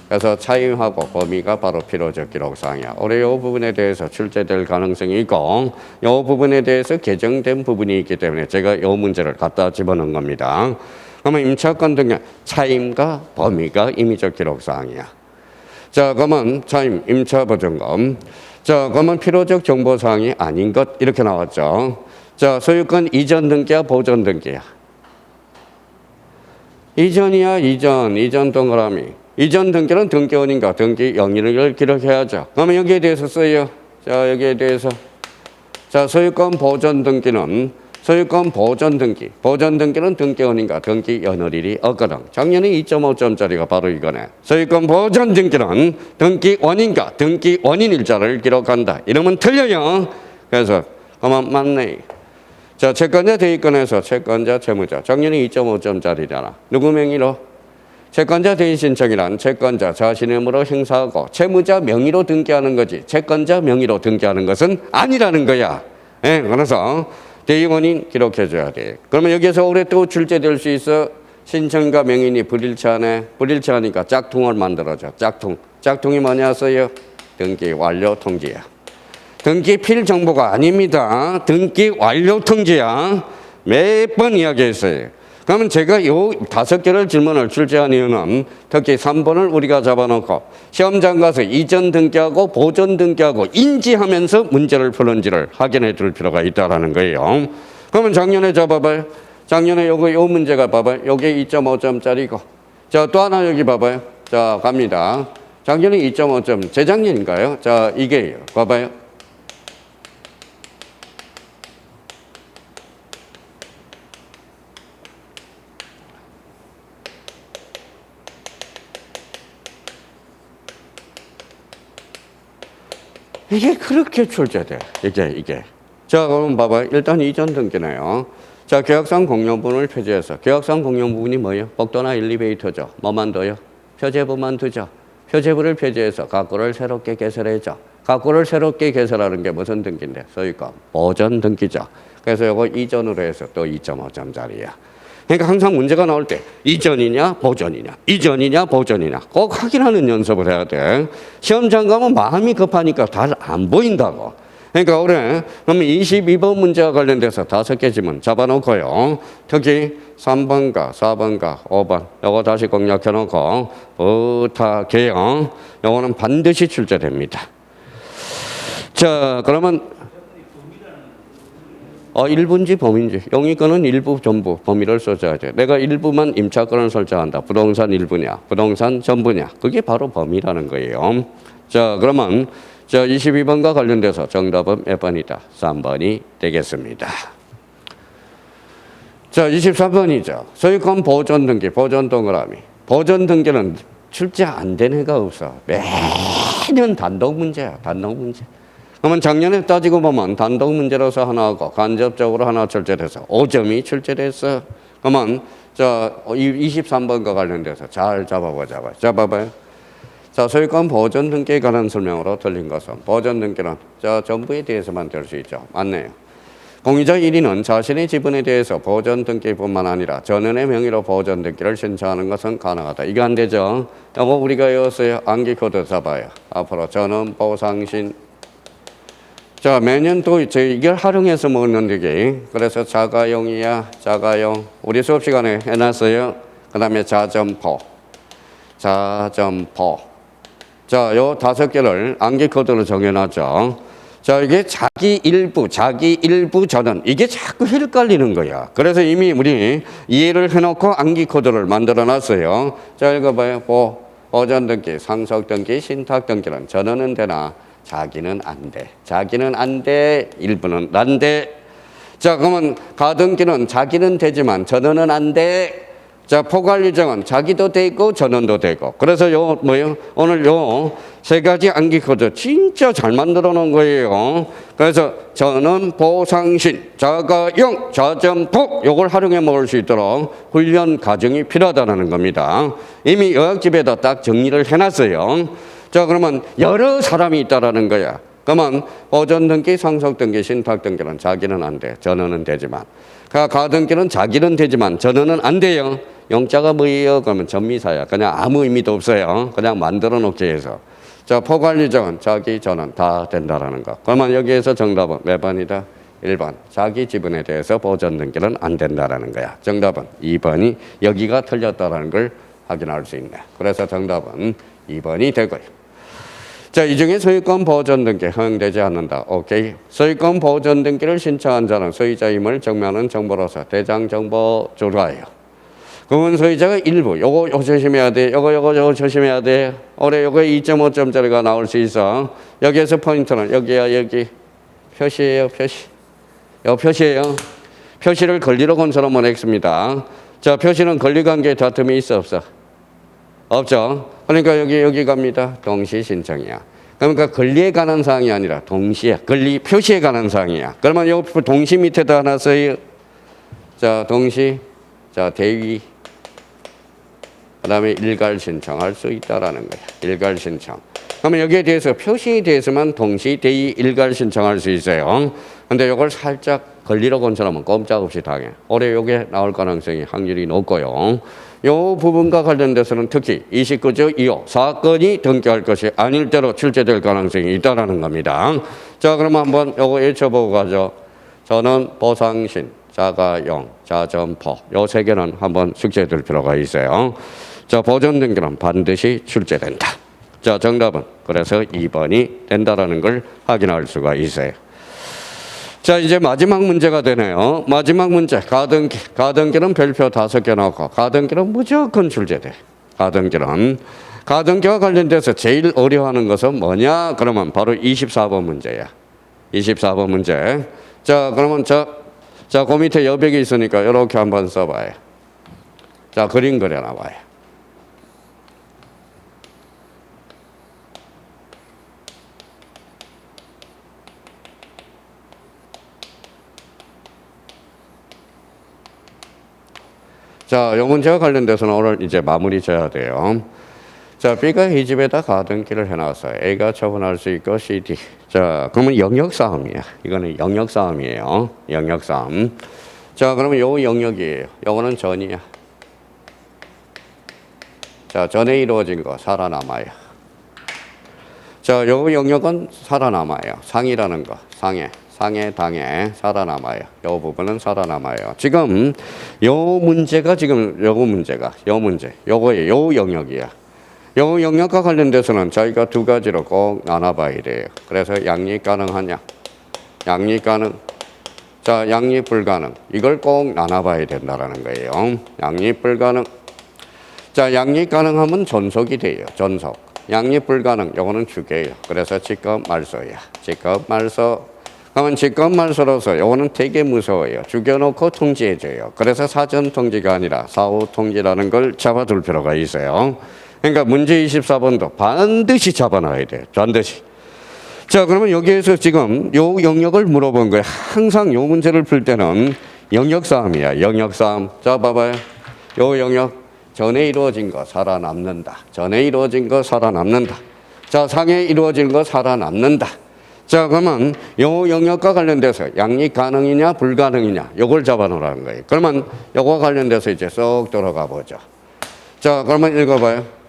S1: 그래서 차임하고 범위가 바로 필요적 기록사항이야. 올해 이 부분에 대해서 출제될 가능성이 있고 이 부분에 대해서 개정된 부분이 있기 때문에 제가 이 문제를 갖다 집어넣은 겁니다. 그러면 임차권 등의 차임과 범위가 임의적 기록사항이야. 자 그러면 차임, 임차 보증금. 자 그러면 필요적 정보사항이 아닌 것 이렇게 나왔죠. 자 소유권 이전 등기야 보존 등기야? 이전이야. 이전 동그라미. 이전 등기는 등기원인가 등기 영인을 기록해야죠. 그러면 여기에 대해서 써요. 자 여기에 대해서 자 소유권 보존 등기는 소유권 보존 등기. 보존 등기는 등기원인가 등기 연월일이 없거든. 작년에 2.5점짜리가 바로 이거네. 소유권 보존 등기는 등기원인가 등기 원인일자를 기록한다. 이러면 틀려요. 그래서 그만 맞네. 자 채권자 대입권에서 채권자 채무자. 작년에 2.5점짜리잖아. 누구 명의로? 채권자 대인 신청이란 채권자 자신의 힘으로 행사하고 채무자 명의로 등기하는 거지 채권자 명의로 등기하는 것은 아니라는 거야. 예, 그래서 대의원인 기록해줘야 돼. 그러면 여기에서 올해 또 출제될 수 있어. 신청과 명인이 불일치하네. 불일치하니까 짝퉁을 만들어줘. 짝퉁이 뭐냐 써요? 등기 완료 통지야. 등기 필 정보가 아닙니다. 등기 완료 통지야. 몇 번 이야기했어요. 그러면 제가 요 5개를 질문을 출제한 이유는 특히 3번을 우리가 잡아놓고 시험장 가서 이전 등기하고 보존 등기하고 인지하면서 문제를 푸는지를 확인해 줄 필요가 있다는 거예요. 그러면 작년에 잡아봐요. 작년에 요 문제가 봐봐요. 요게 2.5점짜리고. 자, 또 하나 여기 봐봐요. 자, 갑니다. 작년에 2.5점. 재작년인가요? 자, 이게요. 봐봐요. 이게 그렇게 출제돼. 이게. 자, 그럼 봐봐요. 일단 이전 등기네요. 자, 계약상 공용부분을 표제해서. 계약상 공용부분이 뭐예요? 복도나 엘리베이터죠. 뭐만 둬요? 표제부만 두죠. 표제부를 표제해서 각구를 새롭게 개설해줘. 각구를 새롭게 개설하는 게 무슨 등기인데? 소유권 보존 등기죠. 그래서 이거 이전으로 해서 또 2.5점짜리야. 그러니까 항상 문제가 나올 때 이전이냐 보존이냐 이전이냐 보존이냐 꼭 확인하는 연습을 해야 돼. 시험장 가면 마음이 급하니까 잘 안 보인다고. 그러니까 올해 그러면 22번 문제와 관련돼서 5개 지문 잡아놓고요. 특히 3번과 4번과 5번 요거 다시 공략해놓고 부탁해요. 요거는 반드시 출제됩니다. 자 그러면 일부인지 범인지 영위권은 일부 전부 범위를 써줘야 돼. 내가 일부만 임차권을 설정한다. 부동산 일부냐 부동산 전부냐 그게 바로 범위라는 거예요. 자 그러면 자 22번과 관련돼서 정답은 몇 번이다? 3번이 되겠습니다. 자 23번이죠. 소유권 보존 등기 보존 동그라미. 보존 등기는 출제 안 된 해가 없어. 매년 단독 문제야. 단독 문제. 그러면 작년에 따지고 보면 단독 문제로서 하나 하고 간접적으로 하나 출제돼서 5점이 출제됐어. 그러면 23번과 관련돼서 잘 잡아봐요. 자, 소유권 보전 등기에 관한 설명으로 틀린 것은 보전 등기는 정부에 대해서만 될 수 있죠. 맞네요. 공유자 1위는 자신의 지분에 대해서 보전 등기뿐만 아니라 전원의 명의로 보전 등기를 신청하는 것은 가능하다. 이거 안 되죠. 이거 우리가 외웠어요. 암기 코드 잡아요. 앞으로 전원 보상신. 자, 매년 또 이걸 활용해서 먹는 얘기. 그래서 자가용이야. 자가용. 우리 수업 시간에 해놨어요. 그 다음에 자점포. 자, 요 5개를 암기 코드로 정해놨죠. 자, 이게 자기 일부 전원. 이게 자꾸 헷갈리는 거야. 그래서 이미 우리 이해를 해놓고 암기 코드를 만들어 놨어요. 자, 읽어봐요. 보전 등기, 상속 등기, 신탁 등기는 전원은 되나 자기는 안 돼. 자기는 안 돼. 일부는 안 돼. 자, 그러면 가등기는 자기는 되지만 전원은 안 돼. 자, 포괄유정은 자기도 되고 전원도 되고. 그래서 오늘 요 3가지 암기 코드 진짜 잘 만들어 놓은 거예요. 그래서 전원, 보상신, 자가용, 자점포 요걸 활용해 먹을 수 있도록 훈련 과정이 필요하다는 겁니다. 이미 요약집에다 딱 정리를 해놨어요. 자, 그러면 여러 사람이 있다라는 거야. 그러면 보전 등기, 상속 등기, 신탁 등기는 자기는 안 돼. 전원은 되지만. 가등기는 자기는 되지만 전원은 안 돼요. 영자가 뭐예요? 그러면 전미사야. 그냥 아무 의미도 없어요. 그냥 만들어 놓기 위해서. 자, 포괄유정은 자기 전원 다 된다라는 거. 그러면 여기에서 정답은 몇 번이다? 1번. 자기 지분에 대해서 보전 등기는 안 된다라는 거야. 정답은 2번이 여기가 틀렸다라는 걸 확인할 수 있네. 그래서 정답은 2번이 되고요. 자, 이 중에 소유권 보전 등기 허용되지 않는다. 오케이. 소유권 보전 등기를 신청한 자는 소유자임을 증명하는 정보로서 대장 정보 조사예요. 그건 소유자가 일부. 요거 조심해야 돼. 요거 조심해야 돼. 올해 요거 2.5점짜리가 나올 수 있어. 여기에서 포인트는 여기야, 여기. 표시예요, 표시. 요 표시예요. 표시를 권리로 건설하면 X입니다. 자, 표시는 권리관계 다툼이 있어, 없어? 없죠. 그러니까 여기 갑니다. 동시 신청이야. 그러니까 권리에 관한 사항이 아니라 동시에 권리 표시에 관한 사항이야. 그러면 요 동시 밑에다 하나 써요. 자, 동시. 자, 대위. 그다음에 일괄 신청할 수 있다라는 거야. 일괄 신청. 그러면 여기에 대해서 표시에 대해서만 동시 대위 일괄 신청할 수 있어요. 근데 이걸 살짝 권리로 건설하면 꼼짝없이 당해. 올해 요게 나올 가능성이 확률이 높고요. 요 부분과 관련돼서는 특히 29조 2호 사건이 등기할 것이 아닐 대로 출제될 가능성이 있다라는 겁니다. 자, 그러면 한번 요거 외쳐보고 가죠. 저는 보상신, 자가용, 자점포 요 3개는 한번 숙제될 필요가 있어요. 자, 보전 등기는 반드시 출제된다. 자, 정답은 그래서 2번이 된다라는 걸 확인할 수가 있어요. 자, 이제 마지막 문제가 되네요. 마지막 문제. 가등기는 별표 5개 넣고 가등기는 무조건 출제돼. 가등기와 관련돼서 제일 어려워하는 것은 뭐냐? 그러면 바로 24번 문제야. 24번 문제. 자, 그러면 그 밑에 여백이 있으니까 이렇게 한번 써봐요. 자, 그림 그려놔봐요. 자, 이 문제와 관련돼서는 오늘 이제 마무리 져야 돼요. 자, B가 이 집에다 가등기를 해놨어요. A가 처분할 수 있고 C, D. 자, 그러면 영역 싸움이야. 이거는 영역 싸움이에요. 영역 싸움. 자, 그러면 요 영역이에요. 요거는 전이야. 자, 전에 이루어진 거 살아남아요. 자, 요 영역은 살아남아요. 상이라는 거. 상해, 당해 살아남아요. 요 부분은 살아남아요. 지금 요 문제가 요거예요. 요 영역이야. 요 영역과 관련돼서는 저희가 2가지로 꼭 나눠봐야 돼요. 그래서 양립 가능하냐? 양립 가능. 자, 양립 불가능. 이걸 꼭 나눠봐야 된다라는 거예요. 양립 불가능. 자, 양립 가능하면 존속이 돼요. 존속. 양립 불가능. 요거는 주계예요. 그래서 직급 말소야. 직급 말소. 그러면 직급 말소로서 요거는 되게 무서워요. 죽여놓고 통지해줘요. 그래서 사전 통지가 아니라 사후 통지라는 걸 잡아둘 필요가 있어요. 그러니까 문제 24번도 반드시 잡아놔야 돼요. 반드시. 자, 그러면 여기에서 지금 요 영역을 물어본 거예요. 항상 요 문제를 풀 때는 영역 싸움이야. 영역 싸움. 자, 봐봐요. 요 영역 전에 이루어진 거 살아남는다. 전에 이루어진 거 살아남는다. 자, 상에 이루어진 거 살아남는다. 자, 그러면 요 영역과 관련돼서 양립 가능이냐 불가능이냐 요걸 잡아놓으라는 거예요. 그러면 요거와 관련돼서 이제 쏙 들어가 보죠. 자, 그러면 읽어봐요.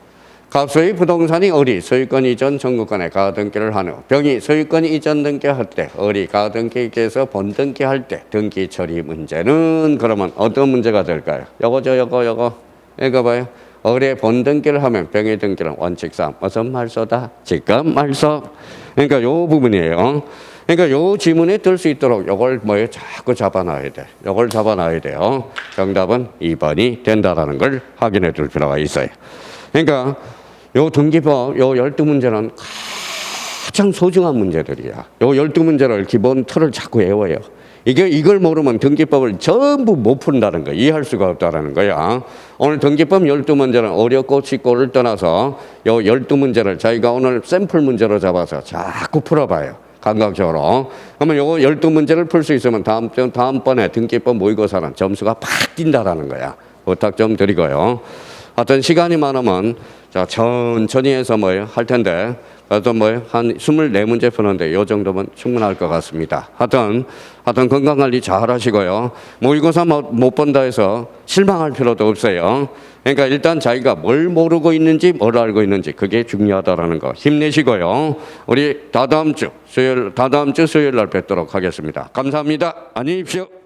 S1: 갑소의 부동산이 을이 소유권 이전 청구권에 가등기를 한 후 병이 소유권 이전 등기할 때 을이 가등기께서 본등기할 때 등기 처리 문제는 그러면 어떤 문제가 될까요? 요거죠, 요거 읽어봐요. 을의 본등기를 하면 병의 등기는 원칙상 무슨 말소다? 직권 말소. 그러니까 요 부분이에요. 그러니까 요 지문에 들 수 있도록 요걸 뭐에 자꾸 잡아놔야 돼. 요걸 잡아놔야 돼요. 정답은 2번이 된다라는 걸 확인해 둘 필요가 있어요. 그러니까 요 등기법 요 12문제는 가장 소중한 문제들이야. 요 12문제를 기본 틀을 자꾸 외워요. 이걸 모르면 등기법을 전부 못 푼다는 거야. 이해할 수가 없다는 거야. 오늘 등기법 12문제는 어렵고 쉽고를 떠나서 요 12문제를 저희가 오늘 샘플 문제로 잡아서 자꾸 풀어봐요. 감각적으로. 그러면 요거 12문제를 풀 수 있으면 다음번에 등기법 모의고사는 점수가 팍 뛴다라는 거야. 부탁 좀 드리고요. 하여튼 시간이 많으면 자, 천천히 해서 할 텐데 그래도 한 24문제 푸는데 요 정도면 충분할 것 같습니다. 하여튼 건강관리 잘 하시고요. 모의고사 못 본다 해서 실망할 필요도 없어요. 그러니까 일단 자기가 뭘 모르고 있는지 뭘 알고 있는지 그게 중요하다라는 거 힘내시고요. 우리 다다음 주 수요일 날 뵙도록 하겠습니다. 감사합니다. 안녕히 계십시오.